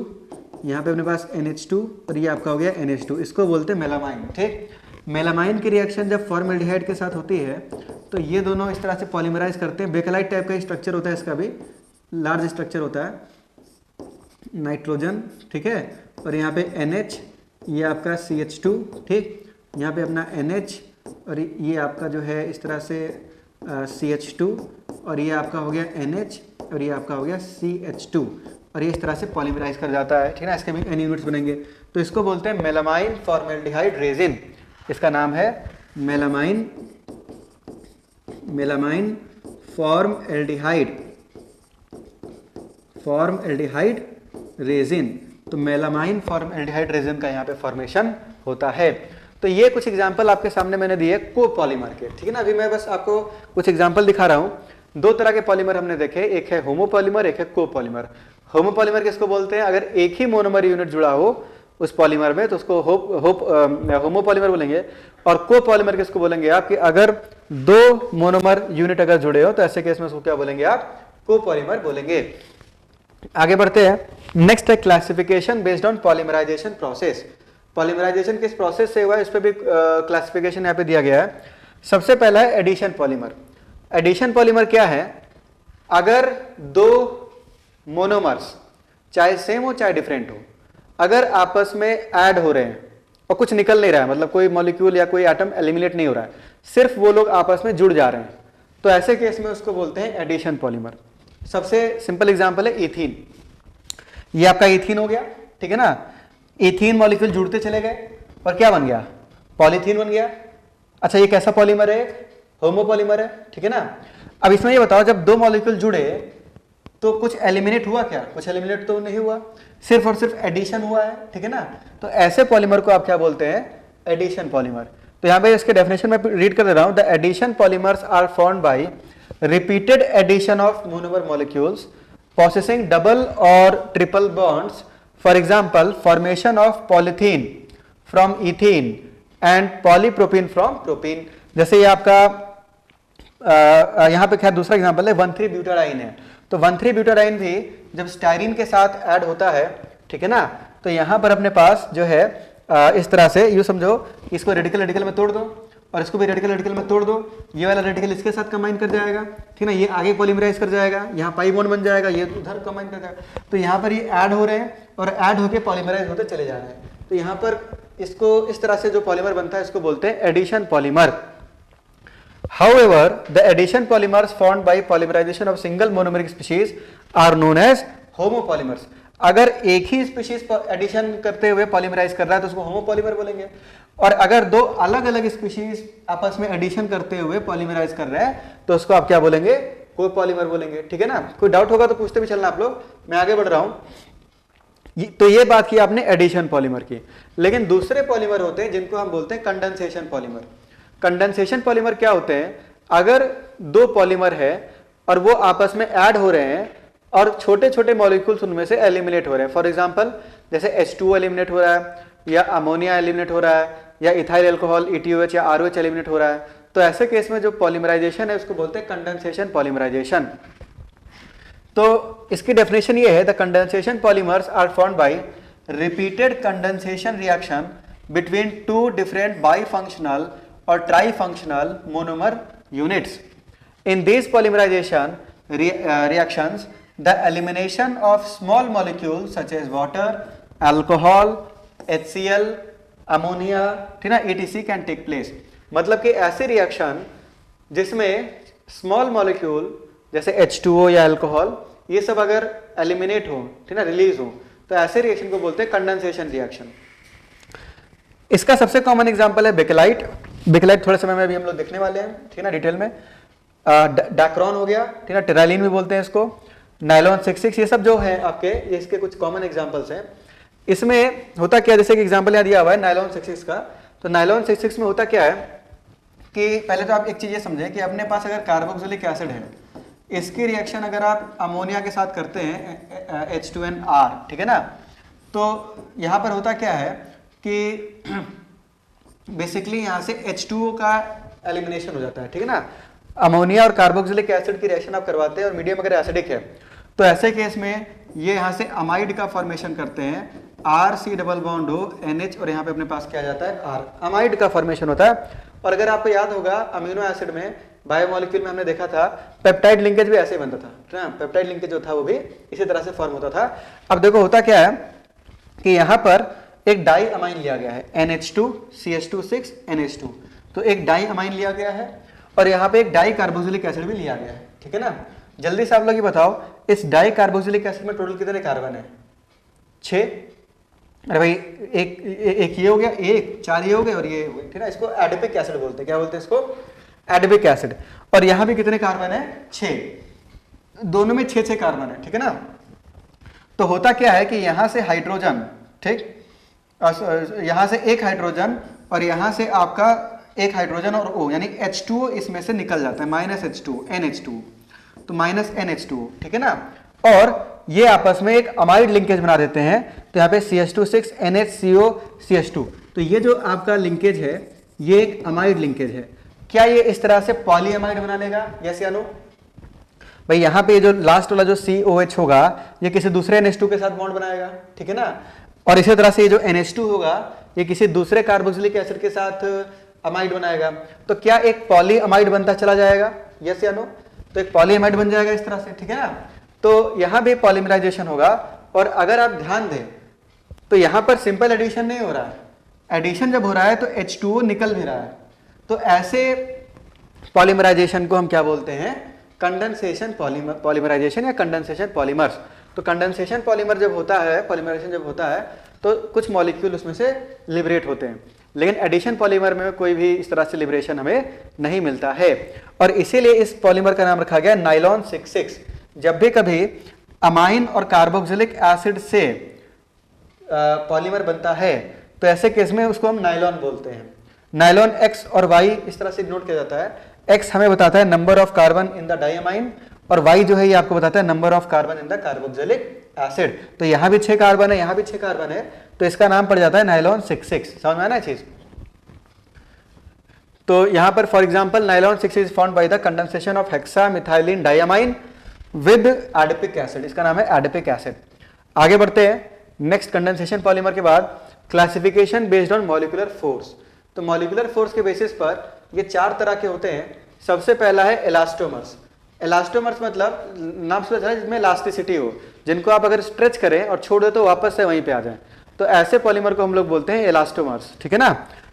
यहाँ पे अपने पास NH2, और ये आपका हो गया NH2, इसको बोलते हैं मेलामाइन, ठीक। मेलामाइन की रिएक्शन जब फॉर्मेल्डिहाइड के साथ होती है तो ये दोनों इस तरह से पॉलीमराइज करते हैं। बेकेलाइट टाइप का स्ट्रक्चर होता है, इसका भी लार्ज स्ट्रक्चर होता है, नाइट्रोजन, ठीक है, और यहाँ पे NH, ये आपका CH2, ठीक, यहाँ पे अपना NH, और ये आपका जो है इस तरह से CH2, और ये आपका हो गया NH, और ये आपका हो गया CH2, और ये इस तरह से पॉलीमराइज कर जाता है, ठीक है ना। इसके भी N यूनिट्स बनेंगे, तो इसको बोलते हैं मेलामाइन फॉर्मेल्डिहाइड रेजिन। इसका नाम है मेलामाइन फॉर्मएल्डिहाइड रेजिन। तो मेलामाइन फॉर्मएल्डिहाइड रेजिन का यहाँ पे फॉर्मेशन होता है। तो ये कुछ एग्जांपल आपके सामने मैंने दिए कोपॉलीमर के, ठीक है ना। अभी मैं बस आपको कुछ एग्जांपल दिखा रहा हूँ। दो तरह के पॉलीमर हमने देखे, एक है होमोपॉलीमर, एक है कोपॉलीमर। होमोपॉलीमर किसको बोलते हैं? अगर एक ही मोनोमर यूनिट जुड़ा हो उस पॉलीमर में तो उसको होमोपॉलीमर बोलेंगे। और कोपॉलीमर किसको बोलेंगे आप? कि अगर दो मोनोमर यूनिट अगर जुड़े हो तो ऐसे केस में उसको क्या बोलेंगे आप? कोपॉलीमर बोलेंगे। आगे बढ़ते हैं। नेक्स्ट है classification based on polymerization process. Polymerization किस प्रोसेस से हुआ है इस पे भी क्लासिफिकेशन यहाँ पे दिया गया है। सबसे पहला है एडिशन पॉलीमर। एडिशन पॉलीमर क्या है? अगर दो मोनोमर्स चाहे सेम हो चाहे डिफरेंट हो, अगर आपस में ऐड हो रहे हैं और कुछ निकल नहीं रहा है, मतलब कोई मॉलिक्यूल या कोई एटम एलिमिनेट नहीं हो रहा है, सिर्फ वो लोग आपस में जुड़ जा रहे हैं, तो ऐसे केस में उसको बोलते हैं एडिशन पॉलीमर। सबसे सिंपल एग्जांपल है इथीन। ये आपका इथीन हो गया, ठीक है ना। इथीन मॉलिक्यूल जुड़ते चले गए और क्या बन गया? पॉलीथीन बन गया। अच्छा, ये कैसा पॉलीमर है? होमोपॉलीमर है, ठीक है ना। अब इसमें ये बताओ, जब दो मॉलिक्यूल जुड़े तो कुछ एलिमिनेट हुआ क्या? कुछ एलिमिनेट तो नहीं हुआ, सिर्फ और सिर्फ एडिशन हुआ है, ठीक है ना। तो ऐसे पॉलीमर को आप क्या बोलते हैं? Addition polymer. तो यहाँ पे इसके डेफिनेशन में रीड कर दे रहा हूं। The addition polymers are formed by repeated addition of monomer molecules possessing double or triple bonds. For example, formation of polythene from ethene and polypropene from propene. जैसे ये आपका यहाँ पे क्या दूसरा एग्जांपल है 1,3-ब्यूटाडाइन है। तो 1,3-ब्यूटाडाइन भी जब स्टाइरिन के साथ ऐड होता है, ठीक है ना, तो यहाँ पर अपने पास जो है इस तरह से यूँ समझो, इसको रेडिकल रेडिकल में तोड़ दो और इसको भी रेडिकल रेडिकल में तोड़ दो। ये वाला रेडिकल इसके साथ कंबाइन कर जाएगा, ठीक है ना। ये आगे पॉलीमराइज कर जाएगा, यहाँ पाई बॉन्ड बन जाएगा, ये उधर कंबाइन कर जाएगा। तो यहाँ पर ये ऐड हो रहे हैं और ऐड होके पॉलीमराइज होते चले जा रहे हैं। तो यहाँ पर इसको इस तरह से जो पॉलीमर बनता है इसको बोलते हैं addition polymer. However, the addition polymers formed by polymerization of single monomeric species are known as homopolymers. अगर एक ही स्पीशीज एडिशन करते हुए पॉलीमराइज कर रहा है तो उसको होमोपॉलीमर बोलेंगे। और अगर दो अलग अलग स्पीशीज आपस में एडिशन करते हुए पॉलीमराइज कर रहे हैं तो उसको आप क्या बोलेंगे? कोपॉलीमर बोलेंगे, ठीक है ना। कोई डाउट होगा तो पूछते भी चलना आप लोग, मैं आगे बढ़ रहा हूं। तो ये बात की आपने एडिशन पॉलीमर की। लेकिन दूसरे पॉलीमर होते हैं जिनको हम बोलते हैं कंडेंसेशन पॉलीमर। कंडेंसेशन पॉलीमर क्या होते हैं? अगर दो पॉलीमर है और वो आपस में ऐड हो रहे हैं और छोटे छोटे मॉलिक्यूल्स उनमें से एलिमिनेट हो रहे हैं। फॉर एग्जांपल जैसे H2O एलिमिनेट हो रहा है, या अमोनिया एलिमिनेट हो रहा है, या इथाइल अल्कोहल ETOH या ROH एलिमिनेट हो रहा है, तो ऐसे केस में जो पॉलीमराइजेशन है उसको बोलते हैं कंडेंसेशन पॉलीमराइजेशन। तो इसकी डेफिनेशन ये है, the condensation polymers are formed by repeated condensation reaction between two different bifunctional or trifunctional monomer units. In these polymerization reactions, the elimination of small molecules such as water, alcohol, HCl, ammonia, ठीक ना, etc. can take place. मतलब कि ऐसे reaction जिसमें small molecule जैसे H2O या alcohol ये सब अगर एलिमिनेट हो, ठीक ना, रिलीज हो, तो ऐसे रिएक्शन को बोलते हैं कंडेंसेशन रिएक्शन। इसका सबसे कॉमन एग्जांपल है बेकेलाइट। बेकेलाइट थोड़े समय में अभी हम लोग देखने वाले हैं, ठीक है ना, डिटेल में। डैक्रॉन हो गया, ठीक है, टेरालिन भी बोलते हैं इसको, नायलॉन 66, ये सब जो है आपके, ये इसके कुछ कॉमन एग्जांपल्स हैं। इसमें होता क्या, जैसे कि एग्जांपल यहाँ दिया हुआ है नायलॉन 66 का। तो नायलॉन 66 में होता क्या है कि पहले तो आप एक चीज ये समझें कि अपने पास अगर कार्बोक्सिलिक एसिड है, इसकी रिएक्शन अगर आप अमोनिया के साथ करते हैं H2NR, ठीक है ना, तो यहाँ पर होता क्या है कि बेसिकली यहाँ से H2O का एलिमिनेशन हो जाता है, ठीक है ना। अमोनिया और कार्बोक्सिलिक एसिड की रिएक्शन आप करवाते हैं और मीडियम अगर एसिडिक है तो ऐसे केस में ये यहाँ से अमाइड का फॉर्मेशन करते हैं, RC डबल बॉन्ड हो NH, और यहाँ पे अपने पास क्या आ जाता है R, अमाइड का फॉर्मेशन होता है। और अगर आपको याद होगा अमीनो एसिड में बायोमोलिक्यूल में हमने देखा था पेप्टाइड लिंकेज भी ऐसे ही बनता था ना, पेप्टाइड लिंकेज जो था वो भी इसी तरह से फॉर्म होता था। अब देखो होता क्या है कि यहाँ पर एक डाई अमाइन लिया गया है NH2 CH2 NH2, तो एक डाई अमाइन लिया गया है और यहाँ पे एक डाई कार्बोक्सिलिक एसिड भी लिया गया है, ठीक है ना। जल्दी से आप लोग ये बताओ, इस डाई कार्बोक्सिलिक एसिड में टोटल कितने कार्बन है? 6। अरे भाई एक ये हो गया, एक 4 ये हो गए और ये हो गए, ठीक है ना। इसको एडिपिक एसिड बोलते हैं। क्या बोलते हैं इसको? Adipic acid. और यहाँ भी कितने कार्बन है? 6। दोनों में 6 कार्बन है, ठीक है ना। तो होता क्या है कि यहाँ से हाइड्रोजन, ठीक, यहाँ से एक हाइड्रोजन और यहाँ से आपका एक हाइड्रोजन और O यानी H2O इसमें से निकल जाता है, -H2 NH2, तो -NH2, ठीक है ना। और ये आपस में एक अमाइड लिंकेज बना देते हैं, तो यहाँ पे CH2 NHCO CH2, तो ये जो आपका लिंकेज है ये एक अमाइड लिंकेज है। क्या ये इस तरह से पॉलीअमाइड बना लेगा? यस या नो? भाई यहाँ पे जो लास्ट वाला जो COH होगा ये किसी दूसरे NH2 के साथ बॉन्ड बनाएगा, ठीक है ना। और इसी तरह से ये जो NH2 होगा ये किसी दूसरे कार्बोक्सिलिक एसिड के साथ अमाइड बनाएगा, तो क्या एक पॉलीअमाइड बनता चला जाएगा? यस या नो? तो एक पॉलीअमाइड बन जाएगा इस तरह से, ठीक है ना। तो यहां भी पॉलीमराइजेशन होगा और अगर आप ध्यान दें तो यहां पर सिंपल एडिशन नहीं हो रहा है, एडिशन जब हो रहा है तो H2O निकल भी रहा है। तो ऐसे पॉलीमराइजेशन को हम क्या बोलते हैं? कंडेंसेशन पॉलीमराइजेशन या कंडेंसेशन पॉलीमर्स। तो कंडेंसेशन पॉलीमर जब होता है, पॉलीमराइजेशन जब होता है तो कुछ मॉलिक्यूल उसमें से लिबरेट होते हैं, लेकिन एडिशन पॉलीमर में कोई भी इस तरह से लिबरेशन हमें नहीं मिलता है। और इसीलिए इस पॉलीमर का नाम रखा गया नाइलॉन 66। जब भी कभी अमाइन और कार्बोक्सिलिक एसिड से पॉलीमर बनता है तो ऐसे केस में उसको हम नाइलॉन बोलते हैं। नाइलॉन X और Y इस तरह से नोट किया जाता है। X हमें बताता है number of carbon in the diamine और Y जो है ये आपको बताता है number of carbon in the carboxylic acid. तो यहां भी 6 कार्बन है, यहां भी 6 कार्बन है, तो इसका नाम पड़ जाता है नाइलॉन 66। समझ में आना चीज? तो यहां पर for example nylon 66 is found by the condensation of hexa methylene diamine with adipic acid, इसका नाम है एडिपिक एसिड। आगे बढ़ते हैं। नेक्स्ट कंडेंसेशन पॉलीमर के बाद classification based on molecular force. तो मॉलिक्यूलर फोर्स के बेसिस पर ये 4 तरह के होते हैं। सबसे पहला है इलास्टोमर्स। इलास्टोमर्स मतलब नाम से पता है जिसमें इलास्टिसिटी हो, जिनको आप अगर स्ट्रेच करें और छोड़ दो तो वापस से वहीं पे आ जाए, तो ऐसे पॉलीमर को हम लोग बोलते हैं इलास्टोमर्स, ठीक है ना।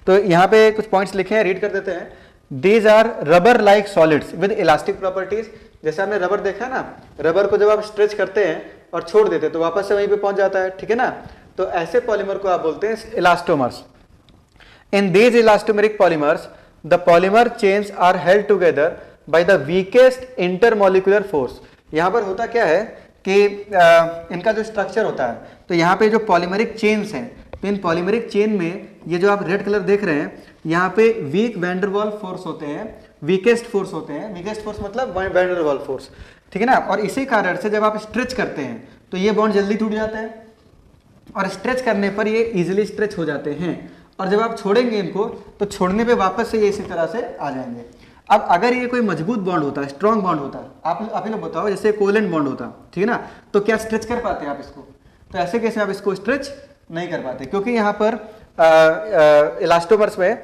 तो यहाँ पे कुछ पॉइंट्स लिखे हैं, रीड कर देते हैं। These are rubber like solids with elastic properties. जैसे आपने रबर देखा ना, रबर को जब आप स्ट्रेच करते हैं और छोड़ देते हैं तो वापस से वहीं पे पहुंच जाता है, ठीक है ना। तो ऐसे पॉलीमर को आप बोलते हैं elastomers. In these elastomeric polymers the polymer chains are held together by the weakest intermolecular force. यहाँ पर होता क्या है कि इनका जो स्ट्रक्चर होता है, तो यहाँ पे जो पॉलीमरिक चेन्स हैं, तो इन पॉलीमरिक चेन में ये जो आप रेड कलर देख रहे हैं यहाँ पे वीक वैंडरवाल फोर्स होते हैं, वीकेस्ट फोर्स होते हैं। वीकेस्ट फोर्स मतलब वैंडरवाल फोर्स, ठीक है ना। और इसी कारण से जब आप स्ट्रेच करते हैं तो ये बॉन्ड जल्दी टूट जाते हैं और स्ट्रेच करने पर ये इजीली स्ट्रेच हो जाते हैं, और जब आप छोड़ेंगे इनको तो छोड़ने पे वापस से ये इसी तरह से आ जाएंगे। अब अगर ये कोई मजबूत बॉन्ड होता है, स्ट्रॉन्ग बॉन्ड होता है, आप ही लोग बताओ, जैसे कोवेलेंट बॉन्ड होता, ठीक है ना, तो क्या स्ट्रेच कर पाते हैं आप इसको? तो ऐसे केस में आप इसको स्ट्रेच नहीं कर पाते, क्योंकि यहाँ पर इलास्टोमर्स में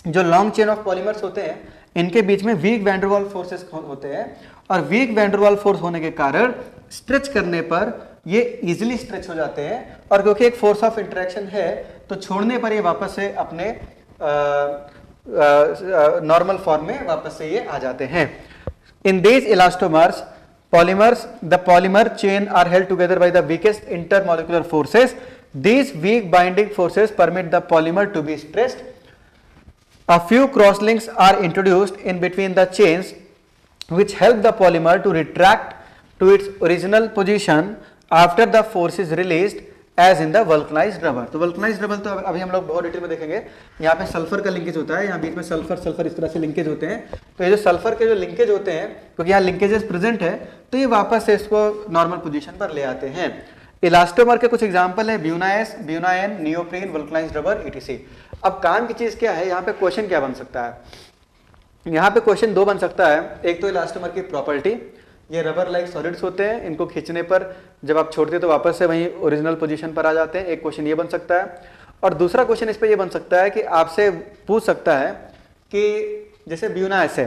जो लॉन्ग चेन ऑफ पॉलीमर्स होते हैं इनके बीच में वीक वैंडरवाल फोर्सेस होते हैं, और वीक वैंडरवाल फोर्स होने के कारण स्ट्रेच करने पर ये इजीली स्ट्रेच हो जाते हैं, और क्योंकि एक फोर्स ऑफ इंटरेक्शन है तो छोड़ने पर ये वापस से अपने नॉर्मल फॉर्म में वापस से ये आ जाते हैं। In these elastomers polymers, the polymer chain are held together by the weakest intermolecular forces. These weak binding forces permit the polymer to be stretched. A few crosslinks are introduced in between the chains which help the polymer to retract to its original position after the force is released as in the vulcanized rubber. तो vulcanized rubber तो अभी हम लोग बहुत detail में देखेंगे। यहाँ पे सल्फर का लिंकेज होता है, यहाँ बीच में सल्फर इस तरह से लिंकेज होते हैं। तो ये जो सल्फर के जो लिंकेज होते हैं, क्योंकि यहाँ लिंकेजेस प्रेजेंट है, तो ये वापस से इसको नॉर्मल पोजीशन पर ले आते हैं। इलास्टोमर के कुछ एग्जांपल है ब्यूनाएस, ब्यूनाएन, नियोप्रीन, वल्कनाइज्ड रबर, etc। अब काम की चीज क्या है, यहाँ पे क्वेश्चन क्या बन सकता है? यहाँ पे क्वेश्चन 2 बन सकता है। एक तो इलास्टोमर की प्रॉपर्टी, ये रबर लाइक सॉलिड्स होते हैं, इनको खींचने पर जब आप छोड़ते हैं तो वापस से वहीं ओरिजिनल पोजीशन पर आ जाते हैं। एक क्वेश्चन ये बन सकता है, और दूसरा क्वेश्चन इस पे ये बन सकता है कि आपसे पूछ सकता है कि जैसे ब्यूनाएस है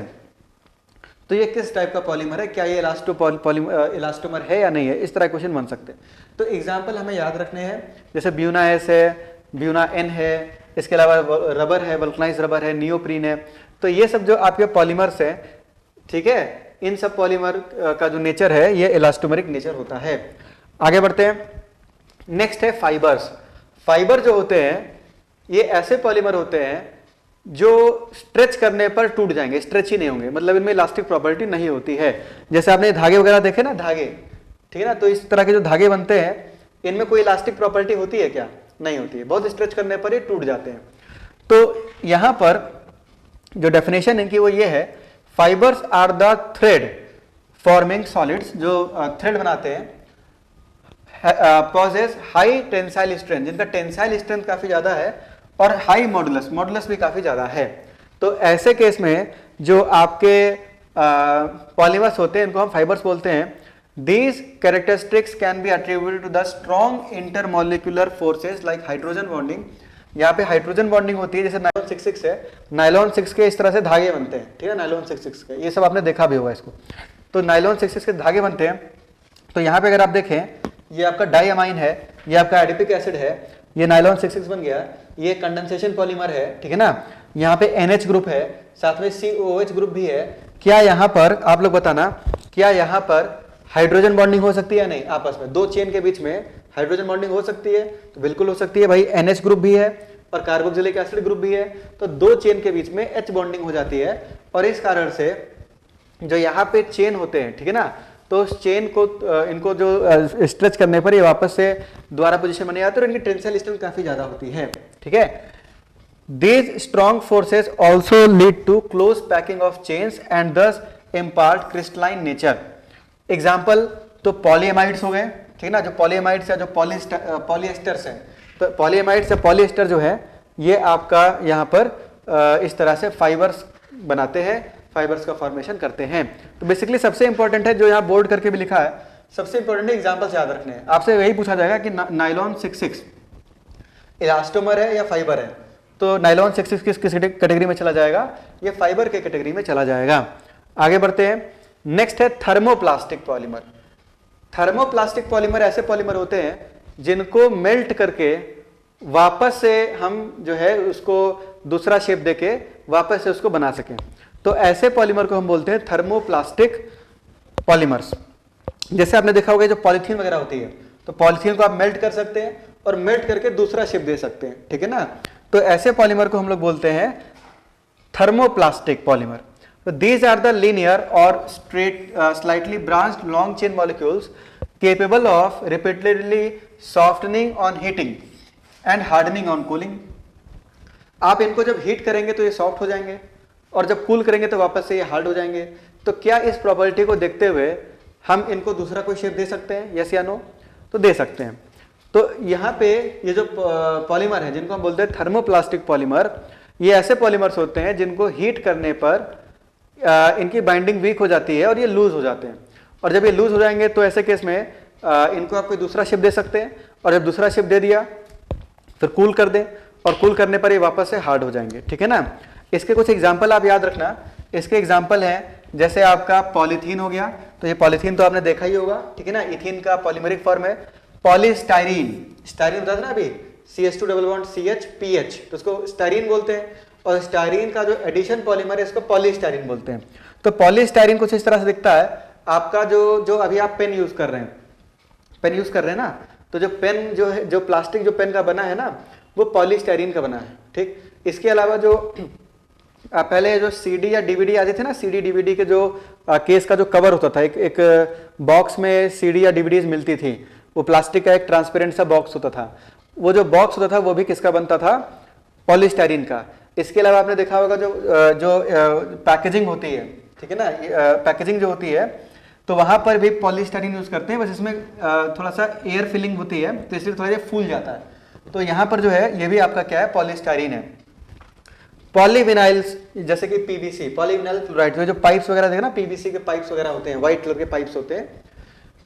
तो ये किस टाइप का पॉलीमर है, क्या ये इलास्टोमर है या नहीं है, इस तरह क्वेश्चन बन सकते हैं। तो एग्जाम्पल हमें याद रखने हैं, जैसे ब्यूनाएस है, ब्यूना एन है, इसके अलावा रबर है, वल्कनाइज रबर है, नियोप्रीन है। तो ये सब जो आपके पॉलीमर्स हैं, ठीक है, इन सब पॉलीमर का जो नेचर है ये इलास्टोमेरिक नेचर होता है। आगे बढ़ते हैं, नेक्स्ट है फाइबर्स। फाइबर जो होते हैं ये ऐसे पॉलीमर होते हैं जो स्ट्रेच करने पर टूट जाएंगे, स्ट्रेच ही नहीं होंगे, मतलब इनमें इलास्टिक प्रॉपर्टी नहीं होती है। जैसे आपने धागे वगैरह देखे ना, धागे, ठीक है ना, तो इस तरह के जो धागे बनते हैं इनमें कोई इलास्टिक प्रॉपर्टी होती है क्या? नहीं होती है, बहुत स्ट्रेच करने पर ये टूट जाते हैं। तो यहां पर जो डेफिनेशन इनकी वो ये है, fibres are the thread forming solids, जो थ्रेड बनाते हैं, पॉजेस हाई टेंसाइल स्ट्रेंथ, जिनका टेंसाइल स्ट्रेंथ काफी ज्यादा है और हाई मॉडुलस, मॉडुलस भी काफी ज्यादा है। तो ऐसे केस में जो आपके पॉलीमर्स होते हैं इनको हम फाइबर्स बोलते हैं। These characteristics can be attributed to the strong intermolecular forces like hydrogen bonding। यहाँ पे हाइड्रोजन बॉन्डिंग होती है, जैसे नायलॉन 66 है, नायलॉन 6 के इस तरह से धागे बनते हैं, ठीक है, नायलॉन 66 के, ये सब आपने देखा भी होगा इसको। तो नायलॉन 66 के धागे बनते हैं। तो यहाँ पे अगर आप देखें, ये आपका डाइअमाइन है, ये आपका एडिपिक एसिड है, ये नायलॉन 66 बन गया, ये कंडेंसेशन पॉलीमर है, ठीक है ना। यहाँ पे NH ग्रुप है, साथ में COH ग्रुप भी है। क्या यहाँ पर आप लोग बताना, क्या यहाँ पर हाइड्रोजन बॉन्डिंग हो सकती है या नहीं? आपस में दो चेन के बीच में हाइड्रोजन बॉन्डिंग हो सकती है? तो बिल्कुल हो सकती है भाई, NH ग्रुप भी है और कार्बोक्सिलिक एसिड ग्रुप भी है, तो दो चेन के बीच में H बॉन्डिंग हो जाती है। और इस कारण से जो यहाँ पे चेन होते हैं, ठीक है ना, तो उस चेन को इनको जो स्ट्रेच करने पर ये वापस से दोबारा पोजीशन बने जाते हैं और इनकी टेंसाइल स्ट्रेंथ काफी ज्यादा होती है, ठीक है। These strong forces also lead to close packing of chains and thus impart crystalline nature। Example तो पॉलीएमाइड्स हो गए, ठीक है ना, जो पॉलीएमाइड्स या जो पॉलीएस्टर्स हैं, तो पॉलीएमाइड्स या पॉलीएस्टर जो है ये आपका यहाँ पर इस तरह से फाइबर्स बनाते हैं, फाइबर्स का फॉर्मेशन करते हैं। तो बेसिकली सबसे इंपॉर्टेंट है जो यहाँ बोर्ड करके भी लिखा है, सबसे इंपॉर्टेंट है एग्जाम्पल्स याद रखने हैं। आपसे यही पूछा जाएगा कि नायलॉन 66 इलास्टोमर है या फाइबर है, तो नायलॉन 66 किस कैटेगरी में चला जाएगा? ये फाइबर के कैटेगरी में चला जाएगा। आगे बढ़ते हैं, नेक्स्ट है थर्मोप्लास्टिक पॉलीमर। थर्मोप्लास्टिक पॉलीमर ऐसे पॉलीमर होते हैं जिनको मेल्ट करके वापस से हम जो है उसको दूसरा शेप देके वापस से उसको बना सकें। तो ऐसे पॉलीमर को हम बोलते हैं थर्मोप्लास्टिक पॉलीमर्स। जैसे आपने देखा होगा जो पॉलीथीन वगैरह होती है, तो पॉलीथीन को आप मेल्ट कर सकते हैं और मेल्ट करके दूसरा शेप दे सकते हैं, ठीक है ना। तो ऐसे पॉलीमर को हम लोग बोलते हैं thermoplastic polymer. So these are the linear or straight, slightly branched long chain molecules capable of repeatedly softening on heating and hardening on cooling। आप इनको जब हीट करेंगे तो ये सॉफ्ट हो जाएंगे और जब कूल करेंगे तो वापस से ये हार्ड हो जाएंगे। तो क्या इस प्रॉपर्टी को देखते हुए हम इनको दूसरा कोई शेप दे सकते हैं, यस या नो? तो दे सकते हैं। तो यहाँ पे ये जो पॉलीमर है जिनको हम बोलते हैं थर्मोप्लास्टिक पॉलीमर, ये ऐसे पॉलीमर्स होते हैं जिनको हीट करने पर इनकी बाइंडिंग वीक हो जाती है और ये लूज हो जाते हैं। और जब ये लूज हो जाएंगे तो ऐसे केस में इनको आप कोई दूसरा शेप दे सकते हैं, और जब दूसरा शेप दे दिया फिर कूल कर दें और कूल करने पर ये वापस से हार्ड हो जाएंगे, ठीक है ना। इसके कुछ एग्जाम्पल आप याद रखना। इसके एग्जाम्पल हैं जैसे आपका पॉलीथीन हो गया, तो ये पॉलीथीन तो आपने देखा ही होगा, ठीक है ना, इथीन का पॉलीमेरिक फॉर्म है। पॉलीस्टाइरीन, स्टाइरीन होता था ना अभी, CH2CH, तो उसको स्टाइरीन बोलते हैं। और स्टाइरीन का जो एडिशन पॉलीमर है इसको पॉलीस्टाइरीन बोलते हैं। तो पॉलीस्टाइरीन कुछ इस तरह से दिखता है। आपका जो अभी आप पेन यूज कर रहे हैं, पेन यूज कर रहे हैं ना, तो जो पेन जो है, जो प्लास्टिक जो पेन का बना है ना, वो पॉलीस्टाइरीन का बना है, ठीक। इसके अलावा जो पहले जो CD या DVD आते थे ना, CD DVD के जो केस का जो कवर होता था, एक बॉक्स में CD या DVDs मिलती थी, वो प्लास्टिक का एक ट्रांसपेरेंट सा बॉक्स होता था। वो जो बॉक्स होता था वो भी किसका बनता था? पॉलीस्टाइरीन का। इसके अलावा आपने देखा होगा जो पैकेजिंग होती है, ठीक है ना, पैकेजिंग जो होती है तो वहां पर भी पॉलीस्टाइरीन यूज करते हैं, बस इसमें थोड़ा सा एयर फिलिंग होती है तो इसलिए थोड़ा ये फूल जाता है। तो यहाँ पर जो है ये भी आपका क्या है? पॉलीस्टाइरीन है। पॉलीविनाइल्स जैसे कि PVC, पॉलीविनाइल क्लोराइड, जो पाइप्स वगैरह देखे ना, PVC के पाइप्स वगैरह होते हैं, व्हाइट कलर के पाइप्स होते हैं।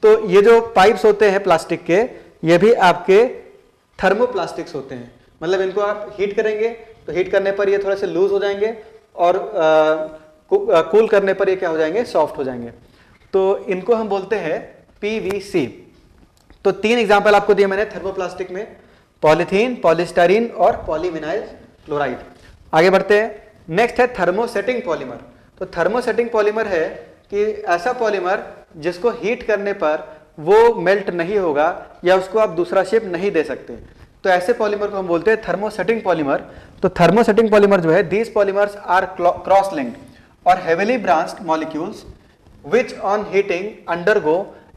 तो ये जो पाइप्स होते हैं प्लास्टिक के, ये भी आपके थर्मोप्लास्टिक्स होते हैं। मतलब इनको आप हीट करेंगे तो हीट करने पर ये थोड़े से लूज हो जाएंगे और कूल करने पर ये क्या हो जाएंगे? सॉफ्ट हो जाएंगे। तो इनको हम बोलते हैं PVC। तो 3 एग्जांपल आपको दिए मैंने थर्मोप्लास्टिक में। पॉलीथीन, पॉलीस्टाइरीन और पॉलीविनाइल क्लोराइड। आगे बढ़ते हैं। नेक्स्ट है थर्मोसेटिंग पॉलीमर। तो थर्मोसेटिंग पॉलीमर है कि ऐसा पॉलीमर जिसको हीट करने पर वो मेल्ट नहीं होगा या उसको आप दूसरा शेप नहीं दे सकते, तो ऐसे पॉलीमर को हम बोलते हैं थर्मोसेटिंग पॉलीमर। तो थर्मोसेटिंग पॉलीमर जो है, these polymers are cross linked or heavily branched molecules which on heating undergo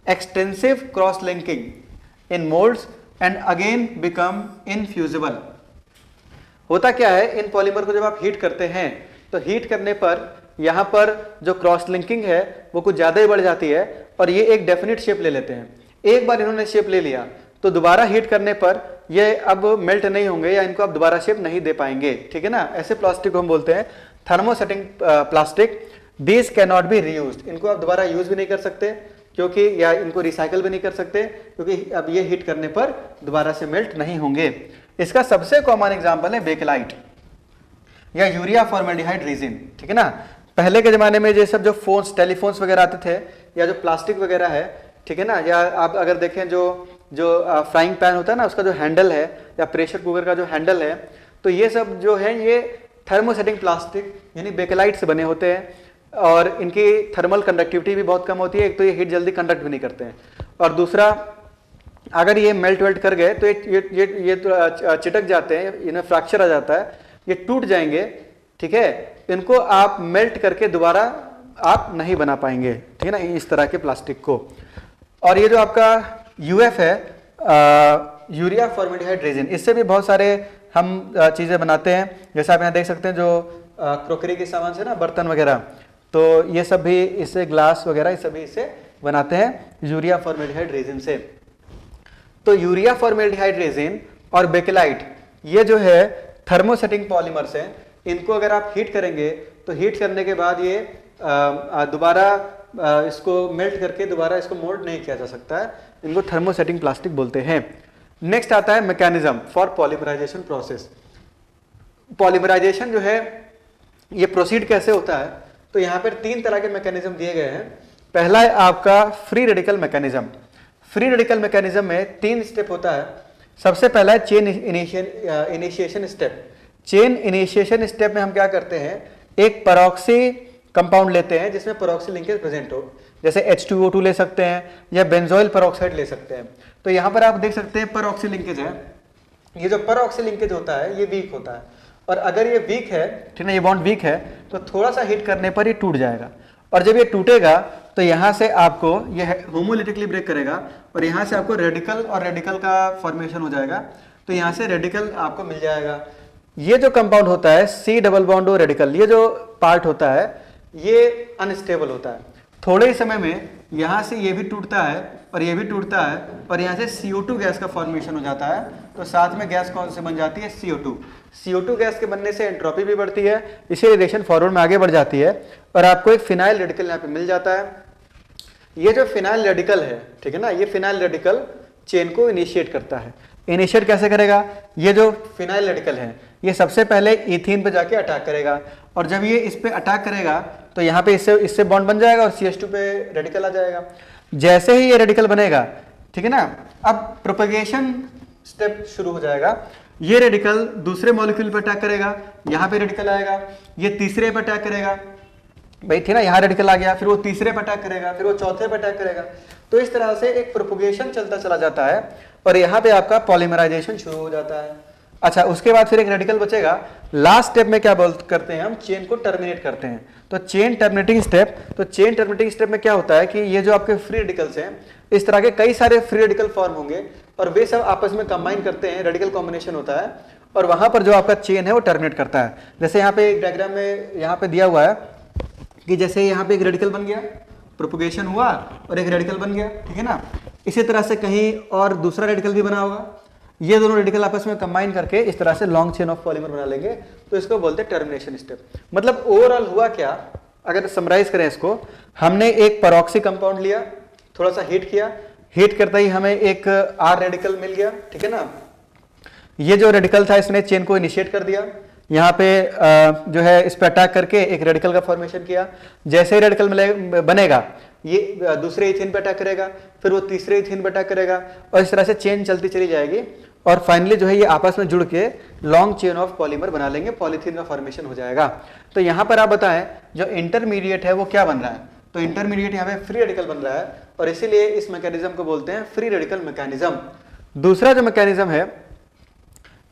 extensive cross linking in molds and again become infusible। होता क्या है, इन पॉलीमर को जब आप हीट करते हैं तो हीट करने पर यहाँ पर जो क्रॉस लिंकिंग है वो कुछ ज़्यादा ही बढ़ जाती है और ये एक डेफिनेट शेप ले लेते हैं। एक बार इन्होंने शेप ले लिया तो दोबारा हीट करने पर ये अब मेल्ट नहीं होंगे या इनको आप दोबारा शेप नहीं दे पाएंगे, ठीक है ना। ऐसे प्लास्टिक को हम बोलते हैं thermosetting plastic. These cannot be reused, इनको आप दोबारा यूज भी नहीं कर सकते क्योंकि, या इनको रिसाइकल भी नहीं कर सकते क्योंकि अब ये हीट करने पर दोबारा से मेल्ट नहीं होंगे। इसका सबसे कॉमन एग्जांपल है बेकेलाइट या यूरिया फॉर्मेल्डिहाइड रेजिन, ठीक है ना। पहले के जमाने में ये सब जो फोन्स, टेलीफोन्स वगैरह आते थे या जो प्लास्टिक वगैरह है, ठीक है ना, या आप अगर देखें जो फ्राइंग पैन होता है ना, उसका जो हैंडल है, या प्रेशर कुकर का जो हैंडल है, तो ये सब जो है ये थर्मोसेटिंग प्लास्टिक यानी बेकेलाइट से बने होते हैं और इनकी थर्मल कंडक्टिविटी भी बहुत कम होती है। एक तो ये हीट जल्दी कंडक्ट भी नहीं करते हैं और दूसरा अगर ये मेल्ट वेल्ट कर गए तो ये तो चिटक जाते हैं, इन्हें फ्रैक्चर आ जाता है, ये टूट जाएंगे, ठीक है। इनको आप मेल्ट करके दोबारा आप नहीं बना पाएंगे, ठीक है ना, इस तरह के प्लास्टिक को। और ये जो आपका यूएफ है, यूरिया फॉर्मेल्डिहाइड रेजिन, इससे भी बहुत सारे हम चीज़ें बनाते हैं। जैसे आप यहाँ देख सकते हैं जो क्रोकरी के सामान से ना, बर्तन वगैरह, तो ये सब भी इससे, ग्लास वगैरह ये सभी इससे बनाते हैं यूरिया फॉर्मेल्डिहाइड रेजिन से। तो यूरिया फॉर्मेल्डिहाइड रेजिन और बेकेलाइट ये जो है थर्मोसेटिंग पॉलीमर्स हैं। इनको अगर आप हीट करेंगे तो हीट करने के बाद ये दोबारा इसको मेल्ट करके दोबारा इसको मोल्ड नहीं किया जा सकता है। इनको थर्मोसेटिंग प्लास्टिक बोलते हैं। नेक्स्ट आता है mechanism for polymerization process. Polymerization जो है ये प्रोसीड कैसे होता है, तो यहाँ पर 3 तरह के मैकेनिज्म दिए गए हैं। पहला है आपका free radical mechanism. Free radical mechanism में 3 स्टेप होता है। सबसे पहला है chain initiation step. Chain initiation step में हम क्या करते हैं, एक परऑक्सी कंपाउंड लेते हैं जिसमें परऑक्सी लिंकेज प्रेजेंट हो, जैसे H2O2 ले सकते हैं या बेंजोइल परऑक्साइड ले सकते हैं। तो यहाँ पर आप देख सकते हैं परऑक्सी लिंकेज है। ये जो परऑक्सी लिंकेज होता है ये वीक होता है, और अगर ये वीक है, ठीक है, ये बॉन्ड वीक है, तो थोड़ा सा हीट करने पर ये टूट जाएगा। और जब ये टूटेगा तो यहाँ से आपको ये होमोलिटिकली ब्रेक करेगा और यहाँ से आपको रेडिकल और रेडिकल का फॉर्मेशन हो जाएगा। तो यहाँ से रेडिकल आपको मिल जाएगा। ये जो कंपाउंड होता है C double bond O radical, ये जो पार्ट होता है ये अनस्टेबल होता है। थोड़े ही समय में यहाँ से ये भी टूटता है और ये भी टूटता है और यहाँ से CO2 गैस का फॉर्मेशन हो जाता है। तो साथ में गैस कौन से बन जाती है, CO2। CO2 गैस के बनने से एंट्रोपी भी बढ़ती है, इसी रिएक्शन फॉरवर्ड में आगे बढ़ जाती है और आपको एक फिनाइल रेडिकल यहाँ पे मिल जाता है। ये जो फिनाइल रेडिकल है, ठीक है ना, ये फिनाइल रेडिकल चेन को इनिशिएट करता है। इनिशिएट कैसे करेगा, ये जो फिनाइल रेडिकल है ये सबसे पहले इथीन पे जाके अटैक करेगा और जब ये इस पे अटैक करेगा तो यहाँ पे इससे बॉन्ड बन जाएगा और CH2 पे रेडिकल आ जाएगा। जैसे ही ये रेडिकल बनेगा, ठीक है ना, अब प्रोपगेशन स्टेप शुरू हो जाएगा। ये रेडिकल दूसरे मॉलिक्यूल पे अटैक करेगा, यहाँ पे रेडिकल आएगा, ये तीसरे पे अटैक करेगा, भाई थी ना, यहाँ रेडिकल आ गया, फिर वो तीसरे पे अटैक करेगा, फिर वो चौथे पे अटैक करेगा। तो इस तरह से एक प्रोपगेशन चलता चला जाता है और यहाँ पे आपका पॉलीमराइजेशन शुरू हो जाता है। अच्छा, उसके बाद फिर एक रेडिकल बचेगा। लास्ट स्टेप में क्या करते हैं हम, चेन को टर्मिनेट करते हैं। तो चेन टर्मिनेटिंग स्टेप, तो चेन टर्मिनेटिंग स्टेप में क्या होता है कि ये जो आपके फ्री रेडिकल्स हैं, इस तरह के कई सारे फ्री रेडिकल फॉर्म होंगे और वे सब आपस में कंबाइन करते हैं, रेडिकल कॉम्बिनेशन होता है और वहां पर जो आपका चेन है वो टर्मिनेट करता है। जैसे यहाँ पे एक डायग्राम में यहाँ पे दिया हुआ है कि जैसे यहाँ पे एक रेडिकल बन गया, प्रोपगेशन हुआ और एक रेडिकल बन गया, ठीक है ना। इसी तरह से कहीं और दूसरा रेडिकल भी बना होगा, ये दोनों रेडिकल आपस में कंबाइन करके इस तरह से लॉन्ग चेन ऑफ पॉलीमर बना लेंगे, तो इसको बोलते हैं टर्मिनेशन स्टेप। मतलब ओवरऑल हुआ क्या, अगर समराइज करें इसको, हमने एक परऑक्सी कंपाउंड लिया, थोड़ा सा हीट किया, हीट करते ही हमें एक R रेडिकल मिल गया, ठीक है ना। ये जो रेडिकल था इसने चेन को इनिशिएट कर दिया, यहाँ पे जो है इस पर अटैक करके एक रेडिकल का फॉर्मेशन किया। जैसे ही रेडिकल बनेगा ये दूसरे इथेन पे अटैक करेगा, फिर वो तीसरे इथेन पे अटैक करेगा और इस तरह से चेन चलती चली जाएगी और फाइनली जो है ये आपस में जुड़ के लॉन्ग चेन ऑफ पॉलीमर बना लेंगे, पॉलीथीन का फॉर्मेशन हो जाएगा। तो यहाँ पर आप बताएं जो इंटरमीडिएट है वो क्या बन रहा है, तो इंटरमीडिएट यहाँ पे फ्री रेडिकल बन रहा है और इसीलिए इस मैकेनिज्म को बोलते हैं फ्री रेडिकल मैकेनिज्म। दूसरा जो मैकेनिज्म है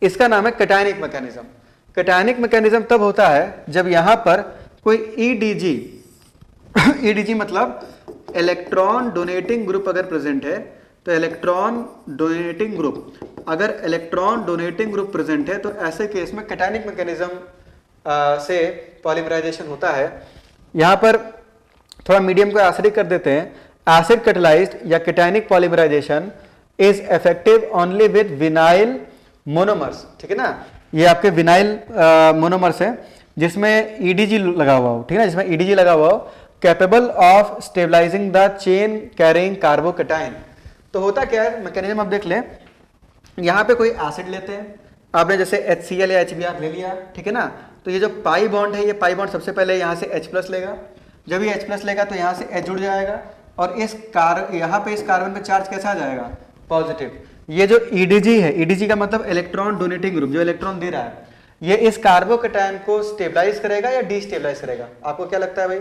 इसका नाम है कैटायनिक मैकेनिज्म। कैटायनिक मैकेनिज्म तब होता है जब यहां पर कोई ईडीजी ईडीजी मतलब इलेक्ट्रॉन डोनेटिंग ग्रुप अगर प्रेजेंट है, तो इलेक्ट्रॉन डोनेटिंग ग्रुप, अगर इलेक्ट्रॉन डोनेटिंग ग्रुप प्रेजेंट है तो ऐसे केस में कैटायनिक मैकेनिज्म से पॉलीमराइजेशन होता है। यहां पर थोड़ा मीडियम को एसिडिक कर देते हैं। एसिड कैटालाइज्ड या cationic polymerization is effective only with vinyl monomers, ठीक है ना, ये आपके विनाइल मोनोमर्स है जिसमें ईडीजी लगा हुआ हो, ठीक है ना, जिसमें ईडीजी लगा हुआ हो, capable of stabilizing the chain carrying carbocation. तो होता क्या है मैकेनिज्म, आप देख लें, यहाँ पे कोई एसिड लेते हैं, आपने जैसे HCl या HBr ले लिया, ठीक है ना, तो ये जो पाई बॉन्ड है, ये पाई बॉन्ड सबसे पहले यहाँ से H+ लेगा, जब ये H+ लेगा तो यहाँ से H जुड़ जाएगा और यहाँ पे इस कार्बन पे चार्ज कैसा आ जाएगा, पॉजिटिव। ये जो ईडीजी है, ईडीजी का मतलब इलेक्ट्रॉन डोनेटिंग ग्रुप, जो इलेक्ट्रॉन दे रहा है, ये इस कार्बोकैटायन को स्टेबलाइज करेगा या डिस्टेबलाइज करेगा, आपको क्या लगता है भाई?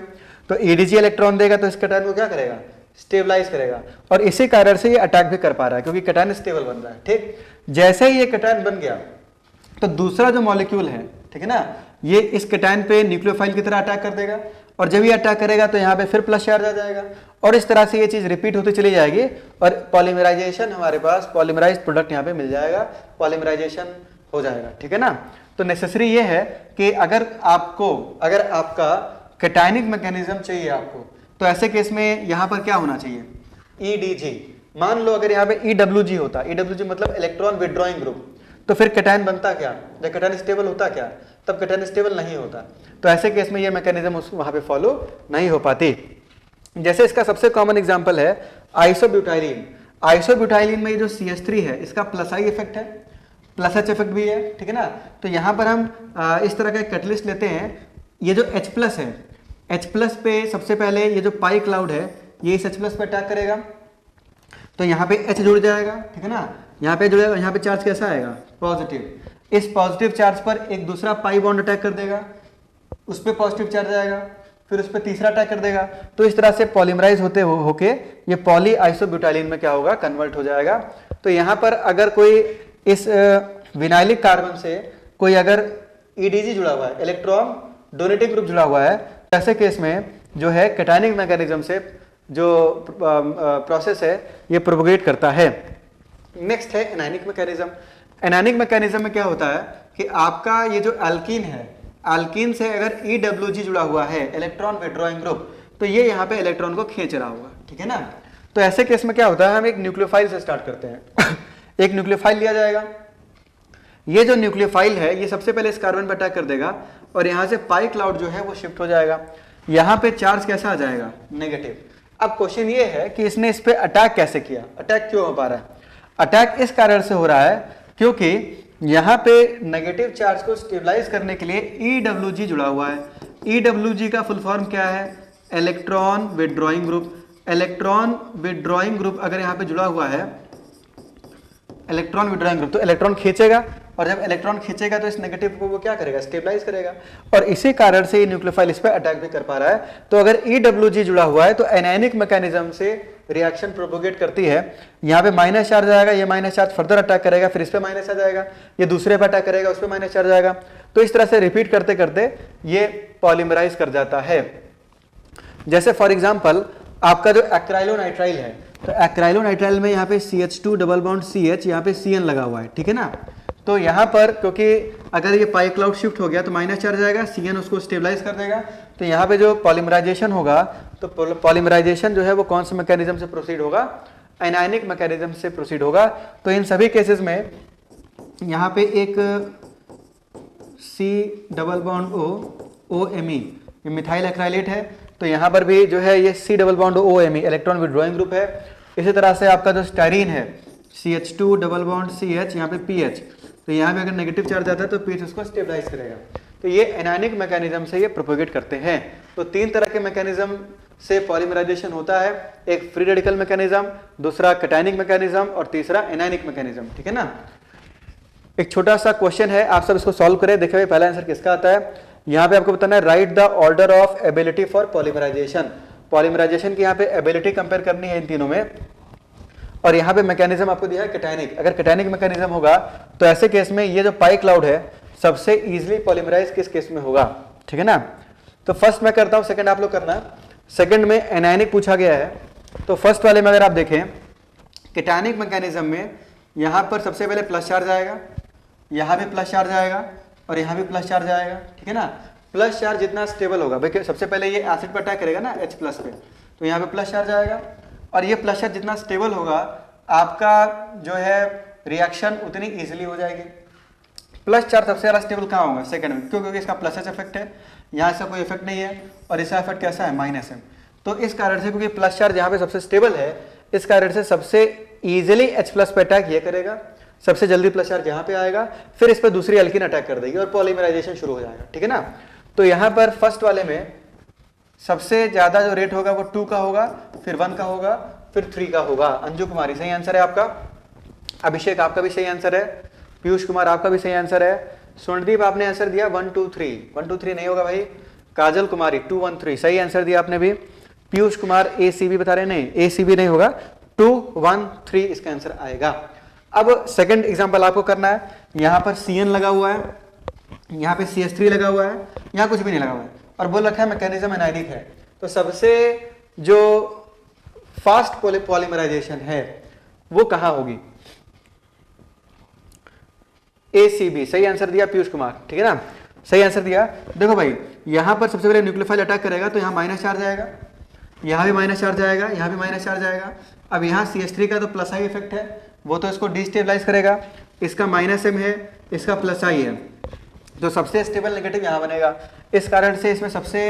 तो ईडीजी इलेक्ट्रॉन देगा तो इस कैटायन को क्या करेगा, स्टेबलाइज करेगा, और इसी कारण से ये अटैक भी कर पा रहा है क्योंकि कैटायन स्टेबल बन रहा है। ठीक, जैसे ही ये कैटायन बन गया तो दूसरा जो मॉलिक्यूल है, ठीक है ना, ये इस कैटायन पे न्यूक्लियोफाइल की तरह अटैक कर देगा और जब ये अटैक करेगा तो यहाँ पे फिर प्लस चार्ज आ जाएगा और इस तरह से ये चीज रिपीट होती चली जाएगी और पॉलीमराइजेशन, हमारे पास पॉलीमराइज्ड प्रोडक्ट यहाँ पे मिल जाएगा, पॉलीमराइजेशन हो जाएगा, ठीक है ना। तो नेसेसरी ये है कि अगर आपका कैटायनिक मैकेनिज्म चाहिए आपको, तो ऐसे केस में यहाँ पर क्या होना चाहिए, ईडीजी। मान लो अगर यहाँ पे ईडब्ल्यूजी होता, ईडब्ल्यूजी मतलब इलेक्ट्रॉन विड्रॉइंग ग्रुप, तो फिर कैटायन बनता क्या, जब कैटायन स्टेबल होता क्या, तब कैटायन स्टेबल नहीं होता। तो ऐसे केस में ये मैकेनिज्म वहां पे फॉलो नहीं हो पाती। जैसे इसका सबसे कॉमन एग्जांपल है आइसोब्यूटाइलिन। आइसोब्यूटाइलिन में ये जो CH3 है इसका प्लस आई इफेक्ट है, प्लस H इफेक्ट भी है, ठीक है ना। तो यहाँ पर हम इस तरह का कैटलिस्ट लेते हैं, ये जो H+ है, H+ पे सबसे पहले ये जो पाई क्लाउड है ये इस H+ पे अटैक करेगा, तो यहाँ पे H जुड़ जाएगा, ठीक है ना, यहाँ पे जुड़ेगा, यहाँ पे चार्ज कैसा आएगा, पॉजिटिव। इस पॉजिटिव चार्ज पर एक दूसरा पाई बॉन्ड अटैक कर देगा, उस पर पॉजिटिव चार्ज आएगा, फिर उस पर तीसरा अटैक कर देगा, तो इस तरह से पॉलीमराइज होके ये पॉली आइसोब्यूटाइलिन में क्या होगा, कन्वर्ट हो जाएगा। तो यहाँ पर अगर कोई इस विनाइलिक कार्बन से कोई अगर ईडीजी जुड़ा हुआ है, इलेक्ट्रॉन डोनेटिंग ग्रुप जुड़ा हुआ है, ऐसे केस में जो है कैटायनिक मैकेनिज्म से जो प्रोसेस है ये प्रोपोगेट करता है। नेक्स्ट है एनायनिक मैकेनिज्म। एनायनिक मैकेनिज्म में क्या होता है कि आपका ये जो एल्कीन है, एल्कीन से अगर EWG जुड़ा हुआ है, इलेक्ट्रॉन विड्रॉइंग ग्रुप, तो ये यहाँ पे इलेक्ट्रॉन को खींच रहा होगा, ठीक है ना। तो ऐसे केस में क्या होता है, हम एक न्यूक्लियोफाइल से स्टार्ट करते हैं एक न्यूक्लियोफाइल लिया जाएगा, ये जो न्यूक्लियोफाइल है ये सबसे पहले इस कार्बन पर अटैक कर देगा और यहाँ से पाई क्लाउड जो है वो शिफ्ट हो जाएगा, यहाँ पे चार्ज कैसा आ जाएगा, नेगेटिव। अब क्वेश्चन ये है कि इसने इस पे अटैक कैसे किया, अटैक क्यों हो पा रहा है। अटैक इस कारण से हो रहा है क्योंकि यहाँ पे नेगेटिव चार्ज को स्टेबलाइज करने के लिए EWG जुड़ा हुआ है। EWG का फुल फॉर्म क्या है, electron withdrawing group. Electron withdrawing group अगर यहाँ पे जुड़ा हुआ है, इलेक्ट्रॉन विड्रॉइंग ग्रुप, तो इलेक्ट्रॉन खींचेगा और जब इलेक्ट्रॉन खींचेगा तो इस नेगेटिव को वो क्या करेगा, स्टेबलाइज करेगा, और इसी कारण से ये न्यूक्लियोफाइल इस पर अटैक भी कर पा रहा है। तो अगर EWG जुड़ा हुआ है तो एनायनिक मैकेनिज्म से रिएक्शन प्रोपोगेट करती है, यहाँ पे माइनस चार्ज आएगा, ये माइनस चार्ज फर्दर अटैक करेगा, फिर इस पे माइनस आ जाएगा, ये दूसरे पे अटैक करेगा, उस पे माइनस चार्ज आएगा, तो इस तरह से रिपीट करते करते ये पॉलीमराइज कर जाता है। जैसे फॉर एग्जाम्पल आपका जो एक्राइलोनाइट्राइल है, तो एक्राइलोनाइट्राइल में यहाँ पे CH2 डबल बॉन्ड CH, यहाँ पे CN लगा हुआ है, ठीक है ना। तो यहाँ पर क्योंकि अगर ये पाई क्लाउड शिफ्ट हो गया तो माइनस चार्ज आएगा, CN उसको स्टेबलाइज कर देगा, तो यहाँ पे जो पॉलीमराइजेशन होगा, तो पॉलीमराइजेशन जो है वो कौन से मैकेनिज्म से प्रोसीड होगा, एनायनिक मैकेनिज्म से प्रोसीड होगा। तो इन सभी केसेस में यहाँ पे एक C डबल बॉन्ड OMe, ये मिथाइल एक्राइलेट है, तो यहाँ पर भी जो है ये C double bond OMe electron withdrawing group है। इसी तरह से आपका जो स्टाइरीन है, CH2 डबल बॉन्ड CH, यहाँ पे PH, तो यहाँ पे अगर नेगेटिव चार्ज आता है तो PH उसको स्टेबलाइज करेगा। तो ये एनायनिक मैकेनिज्म से ये प्रोपोगेट करते हैं। तो तीन तरह के मैकेनिज्म से पॉलीमराइजेशन होता है, एक फ्री रेडिकल मैकेनिज्म, दूसरा कैटायनिक मैकेनिज्म और तीसरा एनायनिक मैकेनिज्म, ठीक है ना। एक छोटा सा क्वेश्चन है, आप सब इसको सॉल्व करें। देखिए पहला आंसर किसका आता है, यहाँ पे आपको बताना है right the order of ability for polymerization. Polymerization की यहाँ पे एबिलिटी कंपेयर करनी है इन तीनों में, और यहाँ पे मैकेनिज्म आपको दिया है कैटायनिक। अगर कैटायनिक मैकेनिज्म होगा तो ऐसे केस में ये जो पाई क्लाउड है सबसे इजीली पॉलीमराइज किस केस में होगा, ठीक है ना। तो फर्स्ट मैं करता हूँ, सेकंड आप लोग करना। सेकंड में एनायनिक पूछा गया है, तो फर्स्ट वाले में अगर आप देखें कैटायनिक मैकेनिज्म में यहाँ पर सबसे पहले प्लस चार्ज आएगा, यहाँ भी प्लस चार्ज आएगा और यहाँ भी प्लस चार्ज आएगा, ठीक है ना। प्लस चार्ज जितना स्टेबल होगा भाई, सबसे पहले ये एसिड पर अटैक करेगा ना H प्लस पे, तो यहाँ पे प्लस चार्ज आएगा, और ये प्लस चार्ज जितना स्टेबल होगा आपका जो है रिएक्शन उतनी इजीली हो जाएगी। प्लस चार्ज सबसे ज़्यादा स्टेबल कहाँ होगा, सेकंड में, क्योंकि इसका प्लस एच इफेक्ट है, यहाँ इसका कोई इफेक्ट नहीं है, और इसका इफेक्ट कैसा है माइनस है। तो इस कारण से क्योंकि प्लस चार्ज यहाँ पे सबसे स्टेबल है, इस कारण से सबसे इजीली H प्लस पे अटैक ये करेगा, सबसे जल्दी प्लस चार्ज यहाँ पे आएगा, फिर इस पर दूसरी एल्कीन अटैक कर देगी और पॉलीमराइजेशन शुरू हो जाएगा, ठीक है ना। तो यहाँ पर फर्स्ट वाले में सबसे ज्यादा जो रेट होगा वो 2 का होगा, फिर 1 का होगा, फिर 3 का होगा। अंजू कुमारी सही आंसर है आपका, अभिषेक आपका भी सही आंसर है, पीयूष कुमार आपका भी सही आंसर है, स्वर्णदीप आपने आंसर दिया 1 2 3, 1 2 3 नहीं होगा भाई, काजल कुमारी 2 1 3 सही आंसर दिया आपने भी, पीयूष कुमार ACB बता रहे नहीं, ACB नहीं होगा, 2 1 3 इसका आंसर आएगा। अब सेकंड एग्जांपल आपको करना है, यहां पर CN लगा हुआ है, यहाँ पे CH3 लगा हुआ है, यहाँ कुछ भी नहीं लगा हुआ है, और बोल रखा है मैकेनिज्म एनायनिक है। तो सबसे जो फास्ट पॉलीमराइजेशन है वो कहाँ होगी, ACB सही आंसर दिया पीयूष कुमार, ठीक है ना, सही आंसर दिया। देखो भाई यहाँ पर सबसे पहले न्यूक्लियोफाइल अटैक करेगा तो यहाँ माइनस चार्ज आएगा, यहाँ भी माइनस चार्ज आएगा, यहाँ भी माइनस चार्ज आएगा। अब यहाँ CH3 का तो प्लस आई इफेक्ट है, वो तो इसको डिस्टेबलाइज करेगा, इसका -M है, इसका प्लस आई है, तो सबसे स्टेबल नेगेटिव यहाँ बनेगा। इस कारण से इसमें सबसे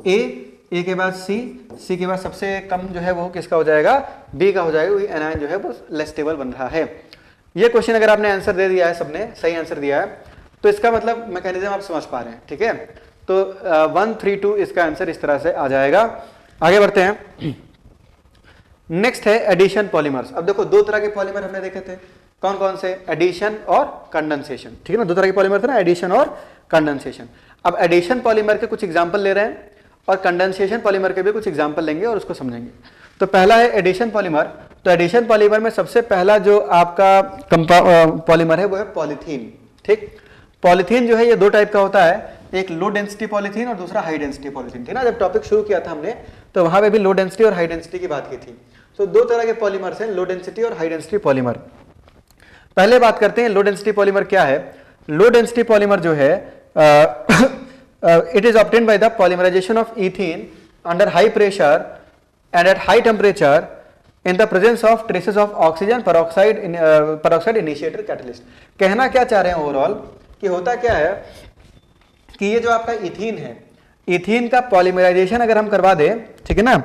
ए के बाद सी के बाद सबसे कम जो है वो किसका हो जाएगा, B का हो जाएगा, वही एनायन जो है वो लेस स्टेबल बन रहा है। ये क्वेश्चन अगर आपने आंसर दे दिया है, सबने सही आंसर दिया है, तो इसका मतलब मैकेनिज्म आप समझ पा रहे हैं, ठीक है। तो 1 3 2 इसका आंसर इस तरह से आ जाएगा। आगे बढ़ते हैं, नेक्स्ट है एडिशन पॉलीमर्स। अब देखो दो तरह के पॉलीमर हमने देखे थे, कौन कौन से, एडिशन और कंडेंसेशन, ठीक है ना, दो तरह के पॉलीमर थे ना, एडिशन और कंडेंसेशन। अब एडिशन पॉलीमर के कुछ एग्जांपल ले रहे हैं और कंडेंसेशन पॉलीमर के भी कुछ एग्जांपल लेंगे और उसको समझेंगे। तो पहला है एडिशन पॉलीमर। तो एडिशन पॉलीमर में सबसे पहला जो आपका पॉलीमर है वो है पॉलीथीन, ठीक। पॉलीथीन जो है ये दो टाइप का होता है, एक लो डेंसिटी पॉलीथीन और दूसरा हाई डेंसिटी पॉलीथीन, ठीक ना। जब टॉपिक शुरू किया था हमने तो वहां पे भी लो डेंसिटी और हाई डेंसिटी की बात की थी। तो दो तरह के पॉलीमर्स हैं, लो डेंसिटी और हाई डेंसिटी पॉलीमर। पहले बात करते हैं लो डेंसिटी पॉलीमर क्या है। लो डेंसिटी पॉलीमर जो है it is obtained by the polymerization of ethene under high pressure and at high temperature in the presence of traces of oxygen peroxide initiator catalyst. कहना क्या चाह रहे हैं overall कि होता क्या है कि ये जो आपका इथीन है, इथीन का पॉलीमराइजेशन अगर हम करवा दें, ठीक है ना,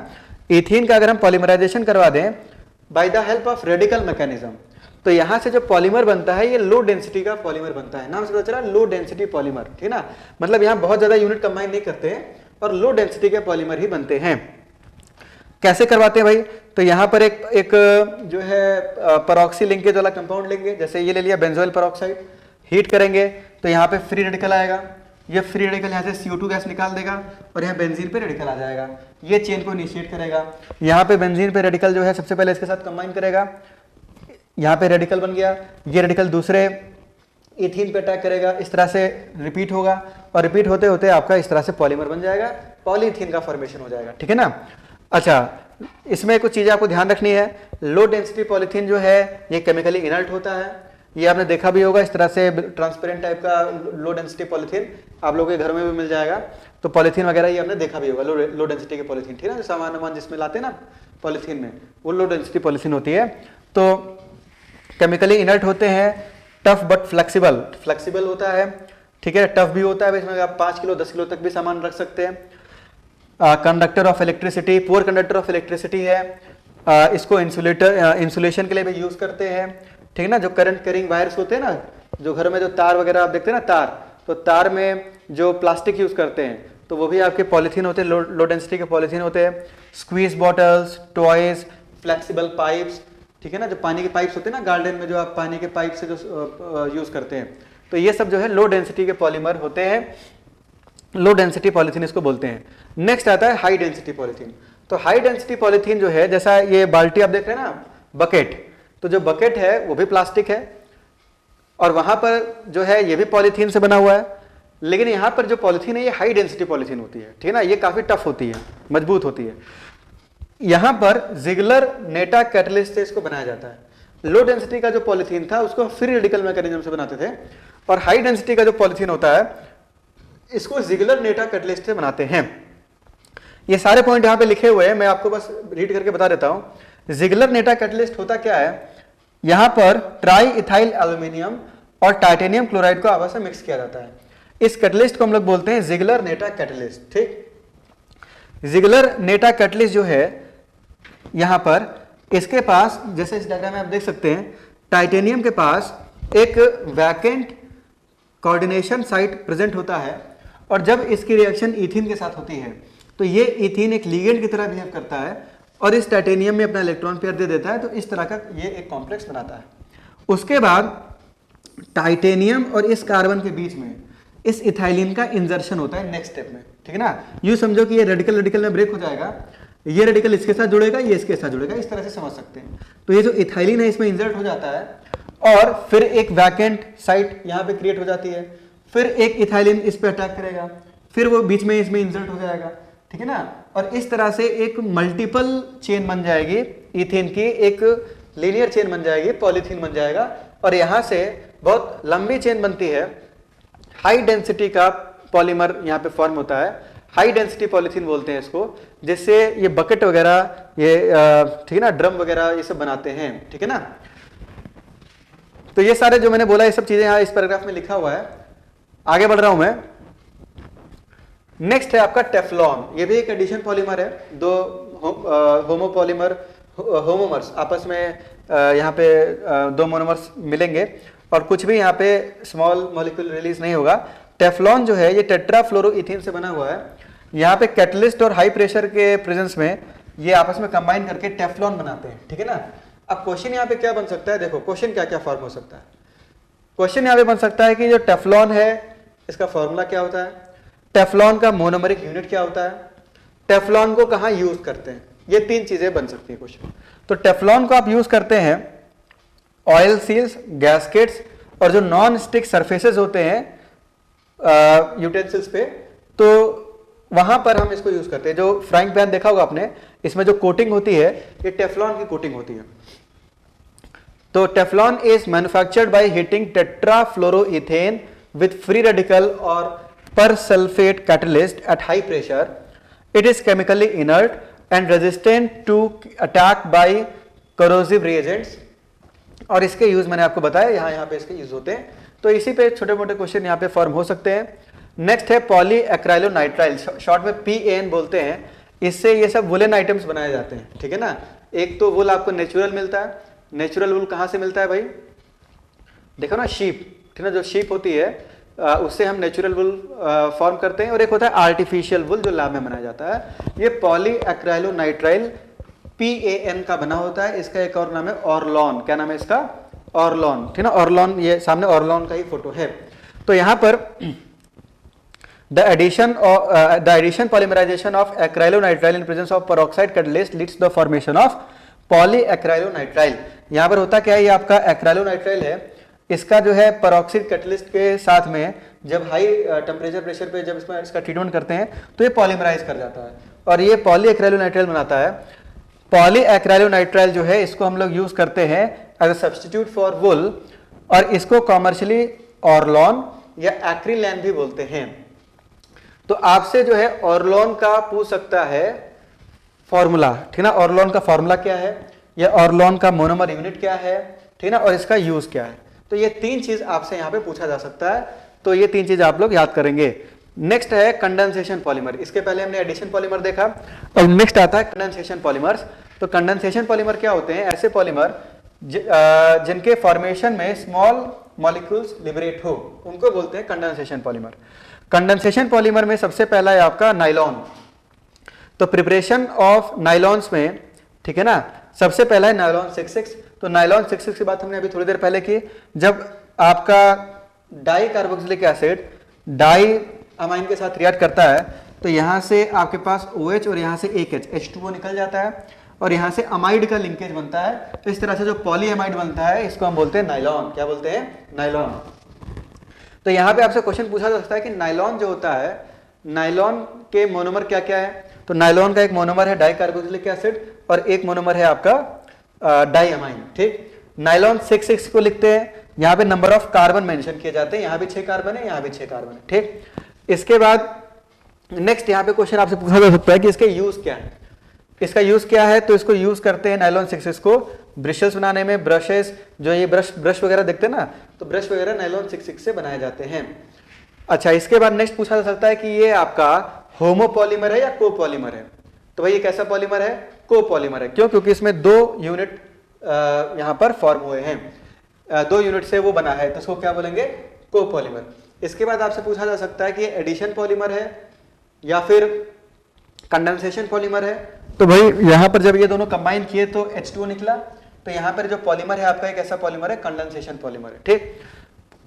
इथीन का अगर हम पॉलीमराइजेशन करवा दें bye the help of radical mechanism, तो यहां से जो पॉलीमर बनता है ये लो डेंसिटी का पॉलीमर बनता है। नाम से पता चला लो डेंसिटी पॉलीमर, ठीक है ना, मतलब यहां बहुत ज्यादा यूनिट कंबाइन नहीं करते हैं और लो डेंसिटी के पॉलीमर ही बनते हैं। कैसे करवाते हैं भाई, तो यहां पर एक जो है परऑक्सी लिंकेज वाला कंपाउंड लेंगे, जैसे ये ले लिया बेंजोइल परऑक्साइड, हीट करेंगे तो यहाँ पे फ्री रेडिकल आएगा, ये फ्री रेडिकल यहाँ से CO2 गैस निकाल देगा और यहाँ बेंजीन पे रेडिकल आ जाएगा, ये चेन को इनिशिएट करेगा। यहाँ पे बेंजीन पे रेडिकल जो है सबसे पहले इसके साथ कंबाइन करेगा, यहाँ पे रेडिकल बन गया, ये रेडिकल दूसरे इथीन पे अटैक करेगा, इस तरह से रिपीट होगा और रिपीट होते होते आपका इस तरह से पॉलीमर बन जाएगा, पॉलीथीन का फॉर्मेशन हो जाएगा, ठीक है ना। अच्छा, इसमें कुछ चीजें आपको ध्यान रखनी है। लो डेंसिटी पॉलीथीन जो है ये केमिकली इनर्ट होता है, ये आपने देखा भी होगा, इस तरह से ट्रांसपेरेंट टाइप का लो डेंसिटी पॉलीथीन आप लोगों के घर में भी मिल जाएगा। तो पॉलीथीन वगैरह ये आपने देखा भी होगा, लो डेंसिटी के पॉलीथीन, ठीक है ना, जो सामान जिसमें लाते हैं ना पॉलीथीन में, वो लो डेंसिटी पॉलीथीन होती है। तो केमिकली इनर्ट होते हैं, टफ बट फ्लेक्सिबल होता है, ठीक है, टफ भी होता है, इसमें आप 5 किलो 10 किलो तक भी सामान रख सकते हैं। Conductor of electricity, poor conductor of electricity है, इसको इंसुलेशन के लिए भी यूज करते हैं, ठीक है ना। जो करंट कैरिंग वायर्स होते हैं ना, जो घर में जो तार वगैरह आप देखते हैं ना, तार, तो तार में जो प्लास्टिक यूज करते हैं तो वो भी आपके पॉलीथीन होते हैं, लो डेंसिटी के पॉलीथीन होते हैं। Squeeze bottles, toys, flexible pipes, ठीक है ना, जो पानी के पाइप्स होते हैं ना गार्डन में, जो आप पानी के पाइप से जो यूज करते हैं, तो ये सब जो है लो डेंसिटी के पॉलीमर होते हैं, लो डेंसिटी पॉलीथीन इसको बोलते हैं। नेक्स्ट आता है हाई डेंसिटी पॉलीथीन। तो हाई डेंसिटी पॉलीथीन जो है, जैसा ये बाल्टी आप देख रहे हैं ना, बकेट, तो जो बकेट है वो भी प्लास्टिक है और वहां पर जो है ये भी पॉलीथीन से बना हुआ है, लेकिन यहाँ पर जो पॉलीथीन है ये हाई डेंसिटी पॉलीथीन होती है, ठीक है ना, ये काफी टफ होती है, मजबूत होती है। यहाँ पर जिगलर नेटा कैटलिस्ट से इसको बनाया जाता है। लो डेंसिटी का जो पॉलीथीन था उसको फ्री रेडिकल मैकेनिज्म से बनाते थे, और हाई डेंसिटी का जो पॉलीथीन होता है इसको जिगलर नेटा कैटलिस्ट से बनाते हैं। ये सारे पॉइंट यहाँ पे लिखे हुए हैं, मैं आपको बस रीड करके बता देता हूं। जिगलर नेटा कैटलिस्ट होता क्या है, यहां पर ट्राई इथाइल एल्यूमिनियम और टाइटेनियम क्लोराइड को आपस में मिक्स किया जाता है। इस कैटलिस्ट को हम लोग बोलते हैं जिगलर नेटा कैटलिस्ट। ठीक, जिगलर नेटा कैटलिस्ट जो है यहां पर, इसके पास जैसे इस डायग्राम में आप देख सकते हैं, टाइटेनियम के पास एक वैकेंट कोऑर्डिनेशन साइट प्रेजेंट होता है, और जब इसकी रिएक्शन इथीन के साथ होती है तो ये इथीन एक लिगेंड की तरह बिहेव करता है और इस टाइटेनियम में अपना इलेक्ट्रॉन पेयर दे देता है, तो इस तरह का ये एक कॉम्प्लेक्स बनाता है। उसके बाद टाइटेनियम और इस कार्बन के बीच में इस इथाइलिन का इंजर्शन होता है नेक्स्ट स्टेप में, ठीक है ना। यूं समझो कि ये रेडिकल रेडिकल में ब्रेक हो जाएगा, ये रेडिकल इसके साथ जुड़ेगा, ये इसके साथ जुड़ेगा, इस तरह से समझ सकते हैं। तो ये जो इथाइलिन है इसमें इंजर्ट हो जाता है और फिर एक वैकेंट साइट यहाँ पे क्रिएट हो जाती है, फिर एक इथाइलिन इस पे अटैक करेगा, फिर वो बीच में इसमें इंसर्ट हो जाएगा, ठीक है ना। और इस तरह से एक मल्टीपल चेन बन जाएगी इथेन की, एक लीनियर चेन बन जाएगी, पॉलीथीन बन जाएगा, और यहां से बहुत लंबी चेन बनती है। हाई डेंसिटी का पॉलीमर यहाँ पे फॉर्म होता है, हाई डेंसिटी पॉलीथीन बोलते हैं इसको, जिससे ये बकेट वगैरह, ये ठीक है ना, ड्रम वगैरह ये सब बनाते हैं, ठीक है ना। तो ये सारे जो मैंने बोला ये सब चीजें यहाँ इस पैराग्राफ में लिखा हुआ है। आगे बढ़ रहा हूं मैं। नेक्स्ट है आपका टेफ्लॉन। ये भी एक एडिशन पॉलीमर है, दो होमोपॉलीमर होमोमर्स आपस में यहाँ पे दो मोनोमर्स मिलेंगे और कुछ भी यहाँ पे स्मॉल मॉलिक्यूल रिलीज नहीं होगा। टेफ्लॉन जो है ये टेट्राफ्लोरोइथीन से बना हुआ है। यहाँ पे कैटलिस्ट और हाई प्रेशर के प्रेजेंस में ये आपस में कंबाइन करके टेफ्लॉन बनाते हैं, ठीक है ना। अब क्वेश्चन यहाँ पे क्या बन सकता है, देखो क्वेश्चन क्या क्या फॉर्म हो सकता है। क्वेश्चन यहाँ पे बन सकता है कि जो टेफ्लॉन है इसका फॉर्मूला क्या होता है, टेफ्लॉन का मोनोमरिक यूनिट क्या होता है, टेफ्लॉन को कहाँ यूज करते हैं, ये तीन चीजें बन सकती है क्वेश्चन। तो टेफ्लॉन को आप यूज करते हैं ऑयल सील्स, गैस्केट्स और जो नॉन स्टिक सरफेसेस होते हैं यूटेंसिल्स पे, तो वहां पर हम इसको यूज करते हैं। जो फ्राइंग पैन देखा होगा आपने, इसमें जो कोटिंग होती है ये टेफ्लॉन की कोटिंग होती है। तो Teflon is manufactured by heating tetrafluoroethene with free radical or persulfate catalyst at high pressure. It is chemically inert and resistant to attack by corrosive reagents. और इसके यूज मैंने आपको बताया, यहाँ पे इसके यूज होते हैं। तो इसी पे छोटे मोटे क्वेश्चन यहाँ पे फॉर्म हो सकते हैं। नेक्स्ट है पॉली एक्राइलोनाइट्राइल, शॉर्ट में PAN बोलते हैं। इससे ये सब वुलन आइटम्स बनाए जाते हैं, ठीक है ना। एक तो वुल आपको नेचुरल मिलता है। नेचुरल वुल कहाँ से मिलता है भाई, देखो ना, शीप, ठीक है ना, जो शीप होती है उससे हम नेचुरल वुल फॉर्म करते हैं। और एक होता है आर्टिफिशियल वुल जो लैब में बनाया जाता है। ये पॉली एक्राइलोनाइट्राइल PAN का बना होता है। इसका एक और नाम है ऑर्लॉन। क्या नाम है इसका, ऑर्लॉन, ठीक है ना। ऑर्लॉन, ये सामने ऑर्लॉन का ही फोटो है। तो यहाँ पर the addition polymerization of acrylonitrile in presence of peroxide catalyst leads to the formation of poly acrylonitrile. यहाँ पर होता क्या है, ये आपका एक्राइलोनाइट्राइल है, इसका जो है पेरोक्साइड कैटलिस्ट के साथ में जब हाई टेम्परेचर प्रेशर पे जब इसका ट्रीटमेंट करते हैं तो ये पॉलीमराइज कर जाता है और ये पॉली एक्राइलोनाइट्राइल बनाता है। पॉली एक्राइलोनाइट्राइल जो है इसको हम लोग यूज करते हैं एज अ सब्स्टिट्यूट फॉर वुल, और इसको कॉमर्शियली ऑर्लॉन या एक्रिलैन भी बोलते हैं। तो आपसे जो है ऑर्लॉन का पूछ सकता है फॉर्मूला, ठीक ना। ऑर्लॉन का फॉर्मूला क्या है, या ऑर्लॉन का मोनोमर यूनिट क्या है, ठीक ना, और इसका यूज क्या है। तो ये तीन चीज आपसे यहाँ पे पूछा जा सकता है। तो ये तीन चीज आप लोग याद करेंगे। नेक्स्ट है कंडेंसेशन पॉलीमर। इसके पहले हमने एडिशन पॉलीमर देखा, और नेक्स्ट आता है कंडेंसेशन पॉलीमर्स। तो कंडेंसेशन पॉलीमर क्या होते हैं, ऐसे पॉलीमर जिनके फॉर्मेशन में स्मॉल मॉलिक्यूल्स लिबरेट हो, उनको बोलते हैं कंडेंसेशन पॉलीमर। कंडेंसेशन पॉलीमर में सबसे पहला है आपका नाइलॉन। तो प्रिपरेशन ऑफ नाइलॉन्स में, ठीक है ना, सबसे पहला है नाइलॉन 66। तो नाइलॉन 6,6 की बात हमने अभी थोड़ी देर पहले की। जब आपका di carboxylic acid di amine के साथ रिएक्ट करता है तो यहाँ से आपके पास OH और यहाँ से एक H2O निकल जाता है और यहाँ से अमाइड का लिंकेज बनता है। तो इस तरह से जो पॉलीअमाइड बनता है इसको हम बोलते हैं नाइलॉन। क्या बोलते हैं? नाइलॉन। तो यहाँ पे आपसे क्वेश्चन पूछा जा सकता है कि नाइलॉन जो होता है, नाइलॉन के मोनोमर क्या क्या है? तो नाइलॉन का एक मोनोमर है डाई कार्बोक्सिलिक एसिड और एक मोनोमर है आपका डाई अमाइन। ठीक, नाइलॉन 6,6 को लिखते हैं, यहाँ पे नंबर ऑफ कार्बन मेंशन किए जाते हैं, यहाँ भी 6 कार्बन है, यहाँ भी 6 कार्बन है। ठीक, इसके बाद नेक्स्ट यहाँ पे क्वेश्चन आपसे पूछा जा सकता है कि इसके यूज क्या है। इसका यूज क्या है? तो इसको यूज करते हैं नाइलॉन 6,6 को ब्रशेस बनाने में। ब्रशेस जो ये ब्रश वगैरह देखते हैं ना, तो ब्रश वगैरह नाइलॉन 6,6 से बनाए जाते हैं। अच्छा, इसके बाद नेक्स्ट पूछा जा सकता है कि ये आपका होमोपॉलीमर है या कोपॉलीमर है? तो भाई ये कैसा पॉलीमर है? कोपॉलीमर है। क्यों? क्योंकि इसमें 2 यूनिट यहाँ पर फॉर्म हुए हैं, 2 यूनिट से वो बना है, तो इसको क्या बोलेंगे? कोपॉलीमर। इसके बाद आपसे पूछा जा सकता है कि एडिशन पॉलीमर है या फिर कंडेंसेशन पॉलीमर है। तो भाई यहाँ पर जब ये दोनों कंबाइन किए तो H2O निकला, तो यहाँ पर जो पॉलीमर है आपका एक ऐसा पॉलीमर है कंडेंसेशन पॉलीमर है। ठीक,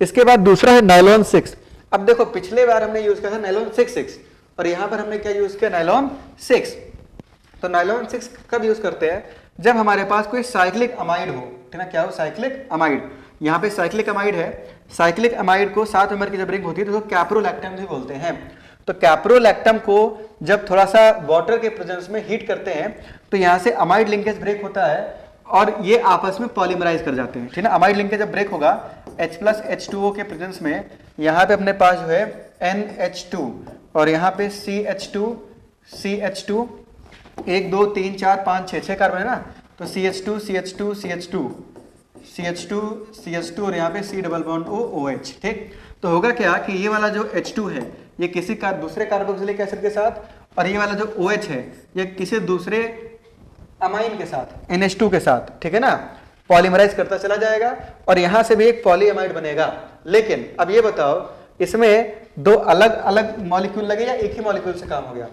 इसके बाद दूसरा है नाइलॉन 6। अब देखो पिछले बार हमने यूज किया था नाइलॉन 6,6 और यहाँ पर हमने क्या यूज किया? नाइलॉन 6। तो नाइलॉन 6 कब यूज करते हैं? जब हमारे पास कोई साइक्लिक अमाइड हो। ठीक ना, क्या हो? Cyclic amide. यहाँ पे साइक्लिक अमाइड है, साइक्लिक अमाइड को 7 मेंबर की जब रिंग होती है तो कैप्रोलैक्टम भी बोलते हैं। तो कैप्रोलैक्टम को जब थोड़ा सा वाटर के प्रेजेंस में हीट करते हैं तो यहाँ से अमाइड लिंकेज ब्रेक होता है और ये आपस में पॉलीमराइज कर जाते हैं। ठीक है, अमाइड लिंकेज जब ब्रेक होगा H+H2O के प्रेजेंस में, यहाँ पे अपने पास जो है NH2 और यहाँ पे CH2 1 2 3 4 5 6 कार्बन है ना, तो CH2 CH2 CH2 CH2 CH2 और यहाँ पे C डबल बॉन्ड OH। ठीक, तो होगा क्या कि ये वाला जो H2 है ये किसी का दूसरे कार्बोक्सिलिक एसिड के साथ और ये वाला जो OH है ये किसी दूसरे अमाइन के साथ NH2 के साथ, ठीक है ना, पॉलीमराइज करता चला जाएगा और यहां से भी एक पॉलीअमाइड बनेगा। लेकिन अब ये बताओ इसमें 2 अलग अलग मॉलिक्यूल लगे या एक ही मॉलिक्यूल से काम हो गया?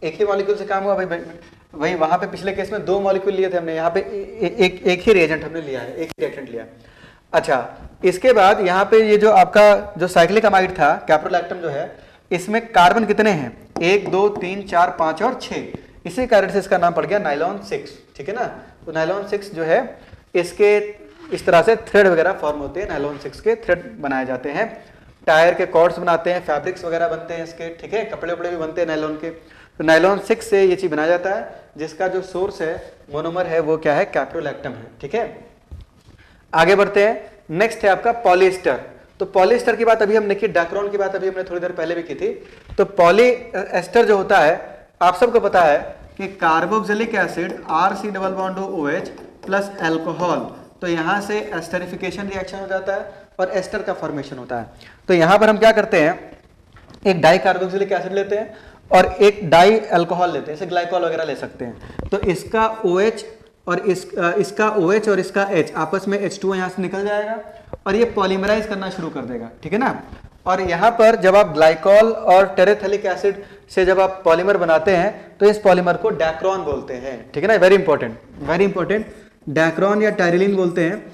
एक ही मॉलिक्यूल से काम हुआ भाई वहां पे पिछले केस में 2 मॉलिक्यूल लिए थे हमने, यहाँ पे एक ही रिएजेंट हमने लिया है, एक ही रिएक्टेंट लिया। अच्छा, इसके बाद यहाँ पे ये जो आपका जो साइक्लिक अमाइड था कैप्रोलैक्टम जो है, इसमें कार्बन कितने हैं? 1 2 3 4 5 और 6। इसी कारण से इसका नाम पड़ गया नाइलॉन 6। ठीक है ना, तो नाइलॉन 6 जो है इसके इस तरह से थ्रेड वगैरह फॉर्म होते हैं, नाइलॉन 6 के थ्रेड बनाए जाते हैं, टायर के कॉर्ड्स बनाते हैं, फैब्रिक्स वगैरह बनते हैं इसके। ठीक है, कपड़े वपड़े भी बनते हैं नाइलॉन के। तो नाइलॉन 6 से ये चीज बनाया जाता है जिसका जो सोर्स है, मोनोमर है, वो क्या है? कैप्रोलैक्टम है। ठीक है, आगे बढ़ते हैं। नेक्स्ट है आपका पॉलिएस्टर। तो पॉलिएस्टर की बात अभी हमने की, डाक्रॉन की बात अभी हमने थोड़ी देर पहले भी की थी। तो पॉलिएस्टर जो होता है आप सबको पता है कि carboxylic acid RC double bond OH plus alcohol, तो यहां से एस्टरिफिकेशन रिएक्शन हो जाता है और एस्टर का फॉर्मेशन होता है। तो यहां पर हम क्या करते हैं, एक डाई कार्बोक्सिलिक एसिड लेते हैं और एक डाई अल्कोहल लेते हैं, जैसे ग्लाइकॉल वगैरह ले सकते हैं। तो इसका OH और इसका OH और इसका H आपस में H2O यहाँ से निकल जाएगा और ये पॉलीमराइज करना शुरू कर देगा। ठीक है ना, और यहाँ पर जब आप ग्लाइकॉल और टेरेथेलिक एसिड से जब आप पॉलीमर बनाते हैं तो इस पॉलीमर को डैक्रॉन बोलते हैं। ठीक है ना, वेरी इंपॉर्टेंट, डैक्रॉन या टायरिलीन बोलते हैं।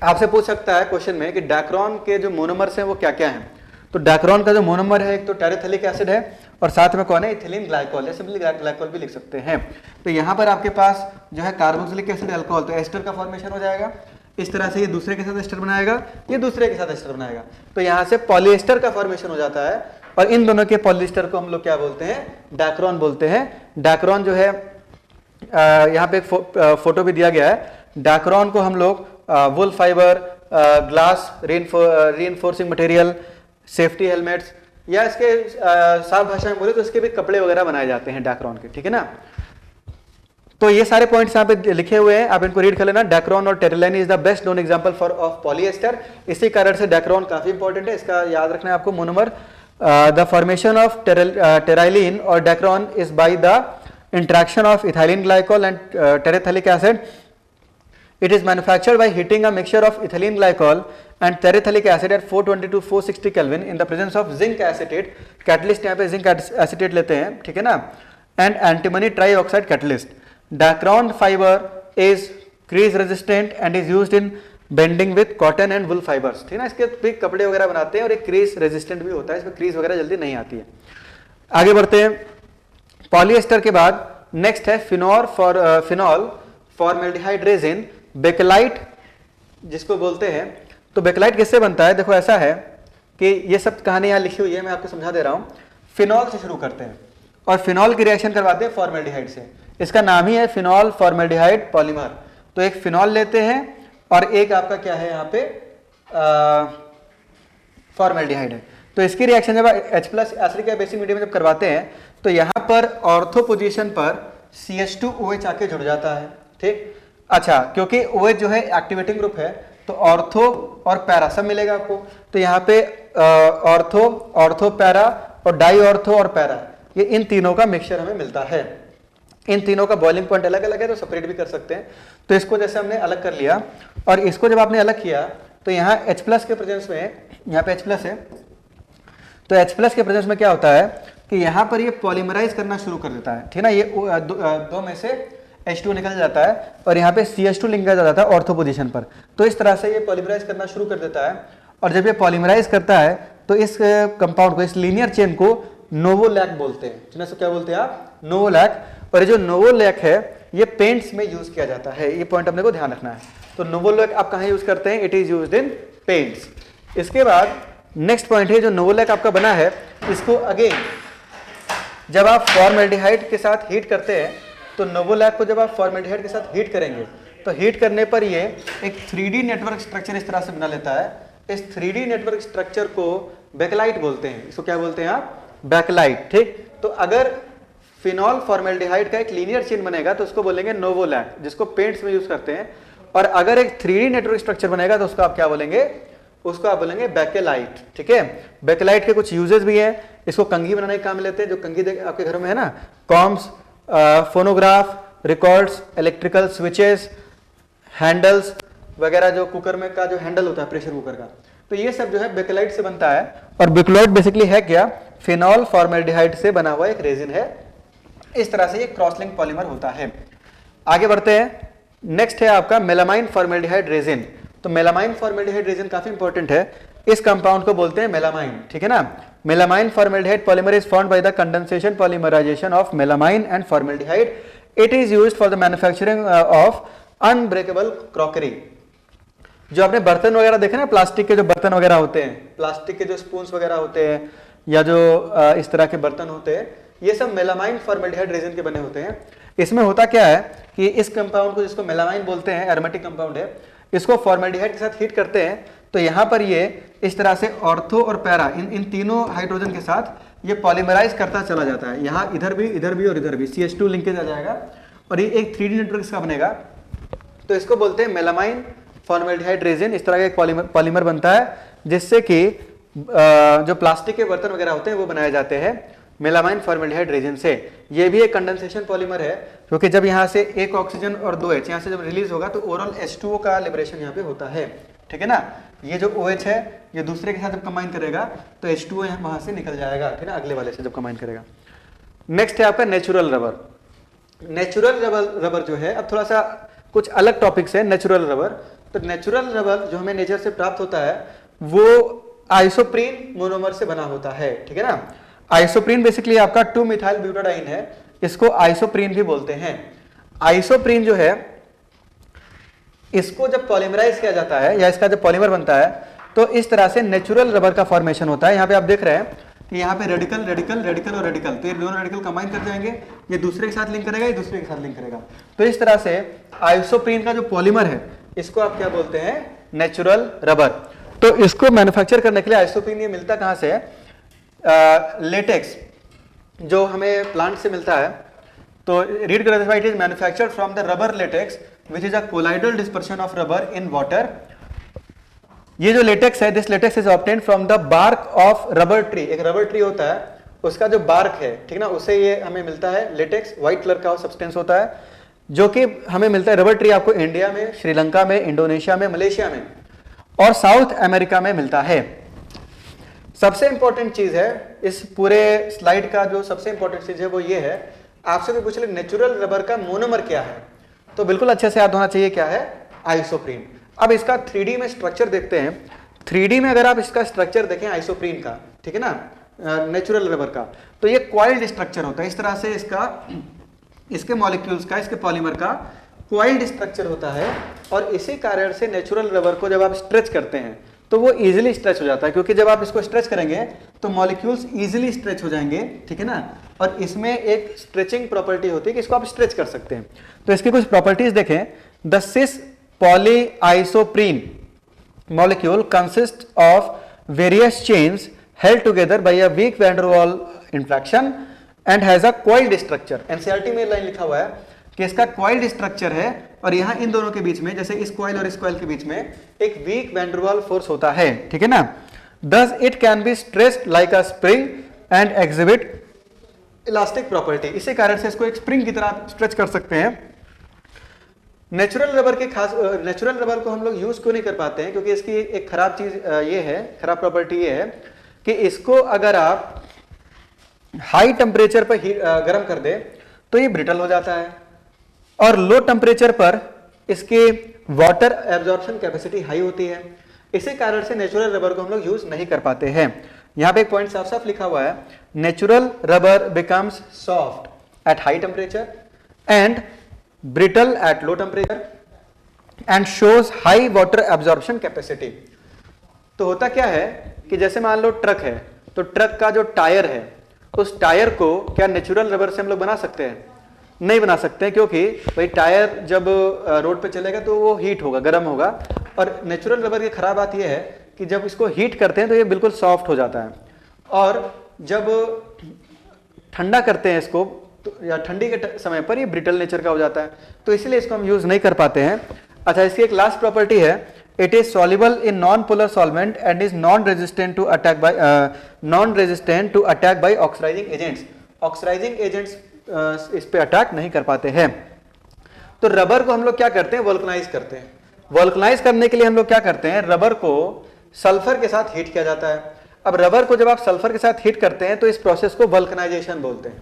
आपसे पूछ सकता है क्वेश्चन में कि डैक्रॉन के जो मोनोमर्स हैं वो क्या क्या हैं। तो डैक्रॉन का जो मोनोमर है एक तो टेरेथेलिक एसिड है और साथ में कौन है? इथिलीन ग्लाइकॉल, या सिंपली ग्लाइकॉल भी लिख सकते हैं। तो यहाँ पर आपके पास जो है कार्बोक्सिलिक एसिड अल्कोहल, तो एस्टर का फॉर्मेशन हो जाएगा। इस तरह से ये दूसरे के साथ एस्टर बनाएगा, ये दूसरे के साथ एस्टर बनाएगा, तो यहाँ से पॉलीएस्टर का फॉर्मेशन हो जाता है और इन दोनों के पॉलीएस्टर को हम लोग क्या बोलते हैं? डैक्रॉन बोलते हैं। डैक्रॉन जो है यहाँ पे एक फोटो भी दिया गया है। डैक्रॉन को हम लोग wool fibre, glass reinforcing material, safety helmets, या इसके साफ भाषा में बोले तो इसके भी कपड़े वगैरह बनाए जाते हैं डैक्रॉन के। ठीक है ना, तो ये सारे पॉइंट्स यहाँ पे लिखे हुए हैं, आप इनको रीड कर लेना। Dacron or Terylene is the best known example for of polyester. इसी कारण से डैक्रॉन काफी इंपॉर्टेंट है, इसका याद रखना है आपको monomer. The formation of Terylene or Dacron is by the interaction of ethylene glycol and terephthalic acid. It is manufactured by heating a mixture of ethylene glycol and terephthalic acid at 420 to 460 Kelvin in the presence of zinc acetate. Catalyst यहाँ पे zinc acetate लेते हैं, ठीक है ना, and antimony trioxide catalyst. Dacron fiber is crease resistant and is used in bending with cotton and wool fibres, ठीक है ना। इसके भी कपड़े वगैरह बनाते हैं और एक क्रीज रेजिस्टेंट भी होता है, इसमें क्रीज वगैरह जल्दी नहीं आती है। आगे बढ़ते हैं, पॉलिएस्टर के बाद नेक्स्ट है फिनॉल फॉर्मेल्डिहाइड रेजिन, बेकेलाइट जिसको बोलते हैं। तो बेकेलाइट किससे बनता है? देखो ऐसा है कि ये सब कहानी यहाँ लिखी हुई है, मैं आपको समझा दे रहा हूँ। फिनॉल से शुरू करते हैं और फिनॉल की रिएक्शन करवाते हैं फॉर्मेल्डिहाइड से, इसका नाम ही है फिनॉल फॉर्मेल्डिहाइड पॉलीमर। तो एक फिनॉल लेते हैं और एक आपका क्या है यहाँ पे फॉर्मेल्डिहाइड है। तो इसकी रिएक्शन जब H+ एसिडिक या बेसिक मीडियम में जब करवाते हैं तो यहाँ पर ऑर्थो पोजीशन पर CH2OH आके जुड़ जाता है, ठीक। अच्छा, क्योंकि OH जो है एक्टिवेटिंग ग्रुप है तो ऑर्थो और पैरा सब मिलेगा आपको। तो यहाँ पे ऑर्थो पैरा और डाई ऑर्थो और पैरा, ये इन तीनों का मिक्सचर हमें मिलता है। इन तीनों का बॉइलिंग पॉइंट अलग अलग है तो सेपरेट भी कर सकते हैं। तो इसको जैसे हमने अलग कर लिया और इसको जब आपने अलग किया तो यहाँ H+ के प्रेजेंस में, यहाँ पे H+ है, तो H+ के प्रेजेंस में क्या होता है कि यहाँ पर ये पॉलीमराइज करना शुरू कर देता है, ठीक ना। ये दो में से H2 निकल जाता है और यहाँ पे CH2 लिंक आ जाता है ऑर्थो पोजीशन पर। तो इस तरह से ये पॉलीमराइज करना शुरू कर देता है और जब ये पॉलीमराइज करता है तो इस कंपाउंड को, इस लीनियर चेन को नोवोलैक बोलते हैं, ठीक है। सो क्या बोलते हैं आप? नोवोलैक। और ये जो नोवोलैक है ये पेंट्स में यूज किया जाता है, ये पॉइंट अपने को ध्यान रखना है। तो नोवोलैक आप कहाँ यूज करते हैं? It is used in paints. इसके बाद नेक्स्ट पॉइंट है, जो नोवोलैक आपका बना है इसको अगेन जब आप फॉर्मेल्डिहाइड के साथ हीट करते हैं तो नोवोलैक को जब आप फॉर्मेल्डिहाइड के साथ हीट करेंगे तो हीट करने पर ये एक 3D नेटवर्क स्ट्रक्चर इस तरह से बना लेता है। इस 3D नेटवर्क स्ट्रक्चर को बेकेलाइट बोलते हैं। इसको क्या बोलते हैं आप? बेकेलाइट, ठीक। तो अगर फिनॉल फॉर्मेल्डिहाइड का एक लीनियर चेन बनेगा तो उसको बोलेंगे नोवोलैक, जिसको पेंट्स में यूज करते हैं। और अगर एक 3D नेटवर्क स्ट्रक्चर बनेगा तो उसको आप क्या बोलेंगे? उसको आप बोलेंगे बेकेलाइट, ठीक है। बेकेलाइट के कुछ यूजेस भी हैं, इसको कंघी बनाने के काम में लेते हैं। जो कंघी आपके घर में है ना, combs, phonograph, records, electrical switches, handles वगैरह, जो कुकर में का जो हैंडल होता है प्रेशर कुकर का, तो ये सब जो है बेकेलाइट से बनता है। और बेकेलाइट बेसिकली है क्या? फिनॉल फॉर्मेल्डिहाइड से बना हुआ एक रेजिन है। इस तरह से ये क्रॉस लिंक पॉलीमर होता है। आगे बढ़ते हैं, नेक्स्ट है आपका मेलामाइन फॉर्मेल्डिहाइड रेजिन। तो मेलामाइन फॉर्मेल्डिहाइड रेजिन काफी इंपॉर्टेंट है, इस कंपाउंड को बोलते हैं मेलामाइन, ठीक है ना। Melamine formaldehyde polymer is formed by the condensation polymerization of melamine and formaldehyde. It is used for the manufacturing of unbreakable crockery. जो आपने बर्तन वगैरह देखे ना, प्लास्टिक के जो बर्तन वगैरह होते हैं, प्लास्टिक के जो स्पून्स वगैरह होते हैं या जो इस तरह के बर्तन होते हैं, ये सब मेलामाइन फॉर्मेल्डिहाइड रेजिन के बने होते हैं। इसमें होता क्या है कि इस कंपाउंड को, जिसको मेलामाइन बोलते हैं, एरोमेटिक कंपाउंड है, इसको फॉर्मेल्डिहाइड के साथ हीट करते हैं तो यहाँ पर ये इस तरह से ऑर्थो और पैरा, इन तीनों हाइड्रोजन के साथ ये पॉलीमराइज करता चला जाता है। यहाँ इधर भी और इधर भी CH2 लिंकेज आ जाएगा और ये एक 3D नेटवर्क इसका बनेगा। तो इसको बोलते हैं मेलामाइन फॉर्मेल्डिहाइड रेजिन। इस तरह का एक पॉलीमर बनता है जिससे कि जो प्लास्टिक के बर्तन वगैरह होते हैं वो बनाए जाते हैं मेलामाइन फॉर्मेल्डिहाइड रेजिन से। ये भी एक कंडेंसेशन पॉलीमर है, क्योंकि जब यहाँ से एक ऑक्सीजन और 2 H यहाँ से जब रिलीज होगा तो ओवरऑल H2O का लिबरेशन यहाँ पे होता है, ठीक है ना। ये जो OH है ये दूसरे के साथ जब कंबाइन करेगा तो H2O वहां से निकल जाएगा, ठीक है ना, अगले वाले से जब कंबाइन करेगा। नेक्स्ट है आपका नेचुरल रबर। नेचुरल रबर जो है, अब थोड़ा सा कुछ अलग टॉपिक है नेचुरल रबर। तो नेचुरल रबर जो हमें नेचर से प्राप्त होता है वो आइसोप्रीन मोनोमर से बना होता है, ठीक है ना। आइसोप्रीन बेसिकली आपका 2-मिथाइल ब्यूटाडाइन है, इसको आइसोप्रीन भी बोलते हैं। आइसोप्रीन जो है, इसको जब पॉलीमराइज किया जाता है या इसका जब पॉलीमर बनता है तो इस तरह से नेचुरल रबर का फॉर्मेशन होता है। यहाँ पे आप देख रहे हैं कि यहाँ पे रेडिकल और रेडिकल, तो ये दोनों रेडिकल कंबाइन कर जाएंगे, ये दूसरे के साथ लिंक करेगा, ये दूसरे के साथ लिंक करेगा। तो इस तरह से आइसोप्रीन का जो पॉलीमर है इसको आप क्या बोलते हैं? Natural rubber. तो इसको मैन्युफैक्चर करने के लिए आइसोप्रीन ये मिलता कहाँ से है? लेटेक्स जो हमें प्लांट से मिलता है। तो रीड कर, it is manufactured from the rubber latex which is a colloidal dispersion of rubber in water. ये जो लेटेक्स है, this latex is obtained from the bark of rubber tree. एक रबर ट्री होता है, उसका जो बार्क है, ठीक ना, उससे ये हमें मिलता है लेटेक्स। व्हाइट कलर का सब्सटेंस होता है जो कि हमें मिलता है। रबर ट्री आपको इंडिया में, श्रीलंका में, इंडोनेशिया में, मलेशिया में और साउथ अमेरिका में मिलता है। सबसे इंपॉर्टेंट चीज है इस पूरे स्लाइड का, जो सबसे इंपॉर्टेंट चीज है वो ये है, आपसे भी पूछ ले नेचुरल रबर का मोनोमर क्या है। तो बिल्कुल अच्छे से याद होना चाहिए क्या है, आइसोप्रीन। अब इसका 3D में स्ट्रक्चर देखते हैं। 3D में अगर आप इसका स्ट्रक्चर देखें आइसोप्रीन का, ठीक है ना, नेचुरल रबर का, तो ये कॉइल्ड स्ट्रक्चर होता है। इस तरह से इसके मॉलिक्यूल्स का, इसके पॉलीमर का कॉइल्ड स्ट्रक्चर होता है। और इसी कारण से नेचुरल रबर को जब आप स्ट्रेच करते हैं तो वो इजीली स्ट्रेच हो जाता है, क्योंकि जब आप इसको स्ट्रेच करेंगे तो मॉलिक्यूल्स इजीली स्ट्रेच हो जाएंगे, ठीक है ना। और इसमें एक स्ट्रेचिंग प्रॉपर्टी होती है कि इसको आप स्ट्रेच कर सकते हैं। तो इसकी कुछ प्रॉपर्टीज देखें। The cis polyisoprene molecule consists of various chains held together by a weak van der Waal interaction and has a coiled structure। NCERT में लाइन लिखा हुआ है कि इसका coiled structure है और यहाँ इन दोनों के बीच में, जैसे इस coil और इस coil के बीच में एक weak van der Waal force होता है, ठीक है ना। Thus it can be stretched like a spring and exhibit elastic property। इसी कारण से इसको एक स्प्रिंग की तरह स्ट्रेच कर सकते हैं। नेचुरल रबर को हम लोग यूज क्यों नहीं कर पाते हैं, क्योंकि इसकी एक खराब चीज ये है, खराब प्रॉपर्टी ये है कि इसको अगर आप हाई टेम्परेचर पर गर्म कर दे तो ये ब्रिटल हो जाता है, और लो टेम्परेचर पर इसकी वाटर एब्जॉर्प्शन कैपेसिटी हाई होती है। इसी कारण से नेचुरल रबर को हम लोग यूज नहीं कर पाते हैं। यहाँ पे एक पॉइंट साफ साफ लिखा हुआ है, natural rubber becomes soft eight high temperature and brittle at low temperature and shows high water absorption capacity। तो होता क्या है कि जैसे मान लो ट्रक है, तो ट्रक का जो टायर है, उस टायर को क्या नेचुरल रबर से हम लोग बना सकते हैं? नहीं बना सकते, क्योंकि भाई टायर जब रोड पे चलेगा तो वो हीट होगा, गर्म होगा। और नेचुरल रबर की खराब बात यह है कि जब इसको हीट करते हैं तो ये बिल्कुल सॉफ्ट हो जाता है, और जब ठंडा करते हैं इसको तो या ठंडी के समय पर ये ब्रिटल नेचर का हो जाता है, तो इसलिए इसको हम यूज नहीं कर पाते हैं। अच्छा, इसकी एक लास्ट प्रॉपर्टी है, it is soluble in non polar solvent and is non resistant to attack by oxidizing agents. Oxidizing agents इस पे अटैक नहीं कर पाते हैं। तो रबर को हम लोग क्या करते हैं, वल्कनाइज करते हैं। वल्कनाइज करने के लिए हम लोग क्या करते हैं, रबर को सल्फर के साथ हीट किया जाता है। अब रबर को जब आप सल्फर के साथ हीट करते हैं तो इस प्रोसेस को वल्कनाइजेशन बोलते हैं।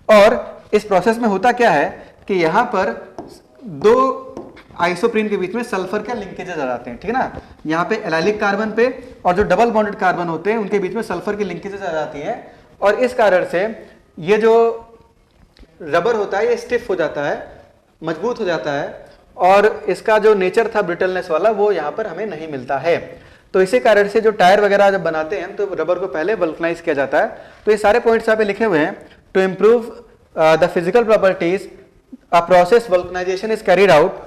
और इस प्रोसेस में होता क्या है कि यहां पर दो आइसोप्रीन के बीच में सल्फर के लिंकेजेस आ जाते हैं, ठीक है ना। यहाँ पे एलाइलिक कार्बन पे और जो डबल बॉन्डेड कार्बन होते हैं उनके बीच में सल्फर की लिंकेजेस आ जाती हैं, और इस कारण से ये जो रबर होता है ये स्टिफ हो जाता है, मजबूत हो जाता है, और इसका जो नेचर था ब्रिटलनेस वाला वो यहाँ पर हमें नहीं मिलता है। तो इसी कारण से जो टायर वगैरह जब बनाते हैं तो रबर को पहले वल्कनाइज किया जाता है। तो ये सारे पॉइंट्स यहाँ पे लिखे हुए हैं। To improve the physical properties a process vulcanization is carried out.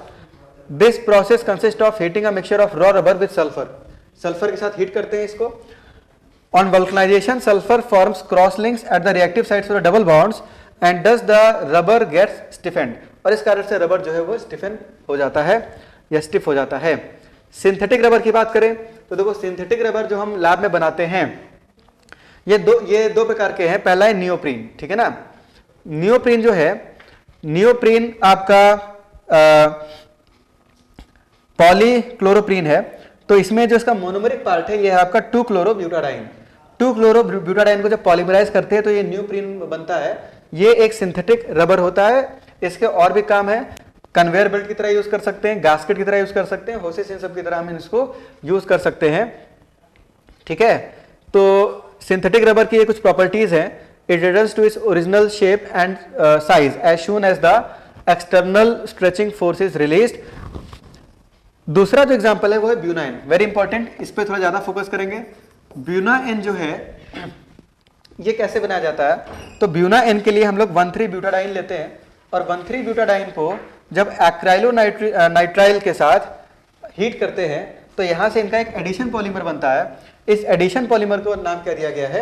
This process consist of heating a mixture of raw rubber with sulphur. Sulphur के साथ हीट करते हैं इसको। On vulcanization sulphur forms cross links at the reactive sides of the double bonds and thus the rubber gets stiffened. और इस कारण से rubber जो है वो स्टिफन हो जाता है या स्टिफ हो जाता है। सिंथेटिक रबर की बात करें तो देखो, सिंथेटिक रबर जो हम लैब में बनाते हैं ये दो प्रकार के हैं। पहला है नियोप्रीन, ठीक है ना। नियोप्रीन जो है, नियोप्रीन आपका पॉलीक्लोरोप्रीन है। तो इसमें जो इसका मोनोमेरिक पार्ट है ये है आपका 2-क्लोरोब्यूटाडाइन। 2-क्लोरोब्यूटाडाइन को जब पॉलीमराइज करते हैं तो ये नियोप्रीन बनता है। ये एक सिंथेटिक रबर होता है। इसके और भी काम है, कन्वेयर बेल्ट की तरह यूज कर सकते हैं, गास्केट की तरह यूज कर सकते हैं, होसेस इन सब की तरह हम इसको यूज कर सकते हैं, ठीक है। तो सिंथेटिक रबर की ये कुछ प्रॉपर्टीज हैं। It returns to its original shape and size as soon as the external stretching force is released. दूसरा जो एग्जांपल है वो है ब्यूनाइन, वेरी इंपॉर्टेंट, इस पे थोड़ा ज्यादा फोकस करेंगे। ब्यूनाइन जो है ये कैसे बनाया जाता है, तो ब्यूनाइन के लिए हम लोग 1,3-ब्यूटाडाइन लेते हैं, और 1,3-ब्यूटाडाइन को जब एक्राइलोनाइट्राइल के साथ हीट करते हैं तो यहां से इनका एक एडिशन पॉलीमर बनता है। इस एडिशन पॉलीमर को नाम क्या दिया गया है,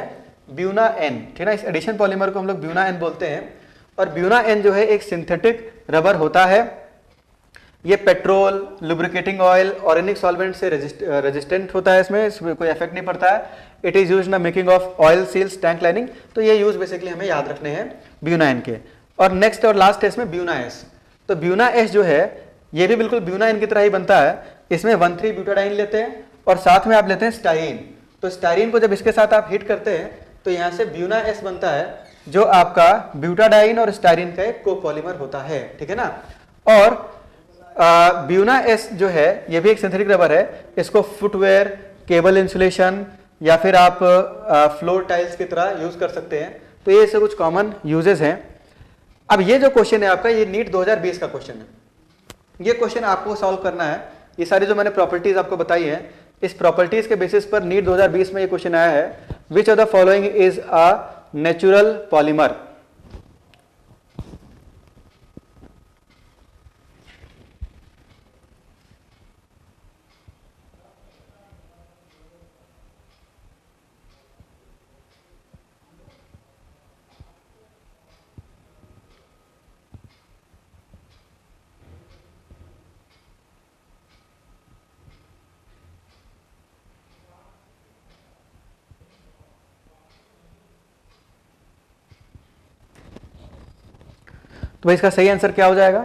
ब्यूना एन, ठीक है। इस एडिशन पॉलीमर को हम लोग ब्यूना एन बोलते हैं। और ब्यूना एन जो है एक सिंथेटिक रबर होता है। ये petrol, lubricating oil, organic solvent से रेजिस्टेंट होता है, इसमें कोई इफेक्ट नहीं पड़ता है। It is used in making of oil seals, tank lining. तो ये यूज बेसिकली हमें याद रखने हैं ब्यूना एन के। और नेक्स्ट और लास्ट है इसमें ब्यूना एस। तो ब्यूना एस जो है ये भी बिल्कुल ब्यूना एन की तरह ही बनता है। इसमें 1,3-ब्यूटाडाइन लेते हैं और साथ में आप लेते हैं स्टाइरिन। तो स्टाइरिन को जब इसके साथ आप हीट करते हैं तो यहाँ से ब्यूना एस बनता है, जो आपका ब्यूटाडाइन और स्टाइरिन का एक कोपॉलीमर होता है, ठीक है ना। और ब्यूना एस जो है ये भी एक सिंथेटिक रबर है, इसको फुटवेयर, केबल इंसुलेशन या फिर आप फ्लोर टाइल्स की तरह यूज कर सकते हैं। तो ये सब कुछ कॉमन यूजेस हैं। अब ये जो क्वेश्चन है आपका, ये नीट 2020 का क्वेश्चन है। ये क्वेश्चन आपको सॉल्व करना है। ये सारी जो मैंने प्रॉपर्टीज आपको बताई हैं, इस प्रॉपर्टीज के बेसिस पर नीट 2020 में ये क्वेश्चन आया है, which of the following is a natural polymer. तो भाई इसका सही आंसर क्या हो जाएगा?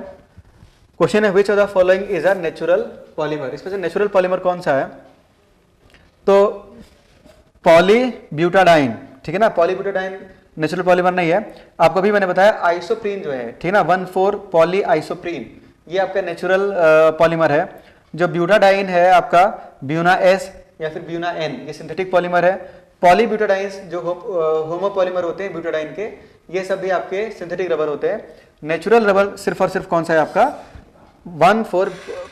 क्वेश्चन है which of the following is a natural polymer. इसमें से नेचुरल पॉलीमर कौन सा है? तो पॉलीब्यूटाडाइन, ठीक है ना। पॉलीब्यूटाडाइन नेचुरल पॉलीमर नहीं है। आपको भी मैंने बताया आइसोप्रीन जो है, ठीक है ना, 1,4 पॉली आइसोप्रीन, ये आपका नेचुरल पॉलीमर है। जो ब्यूटाडाइन है आपका ब्यूना एस या फिर ब्यूना एन, ये सिंथेटिक पॉलीमर है। पॉलीब्यूटाडाइंस जो होमोपॉलीमर होते हैं ब्यूटाडाइन के, ये सब भी आपके सिंथेटिक रबर होते हैं। नेचुरल रबर सिर्फ और सिर्फ कौन सा है आपका? 1,4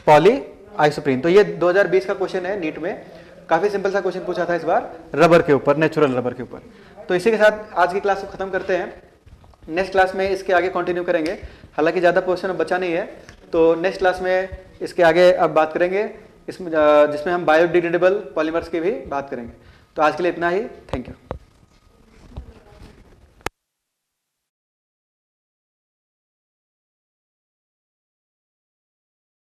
पॉली आइसोप्रीन। तो ये 2020 का क्वेश्चन है नीट में। काफी सिंपल सा क्वेश्चन पूछा था इस बार रबर के ऊपर, नेचुरल रबर के ऊपर। तो इसी के साथ आज की क्लास को खत्म करते हैं। नेक्स्ट क्लास में इसके आगे कंटिन्यू करेंगे। हालांकि ज्यादा पोर्शन अब बचा नहीं है, तो नेक्स्ट क्लास में इसके आगे अब बात करेंगे इसमें, जिसमें हम बायोडिग्रेडेबल पॉलीमर्स की भी बात करेंगे। तो आज के लिए इतना ही। Thank you.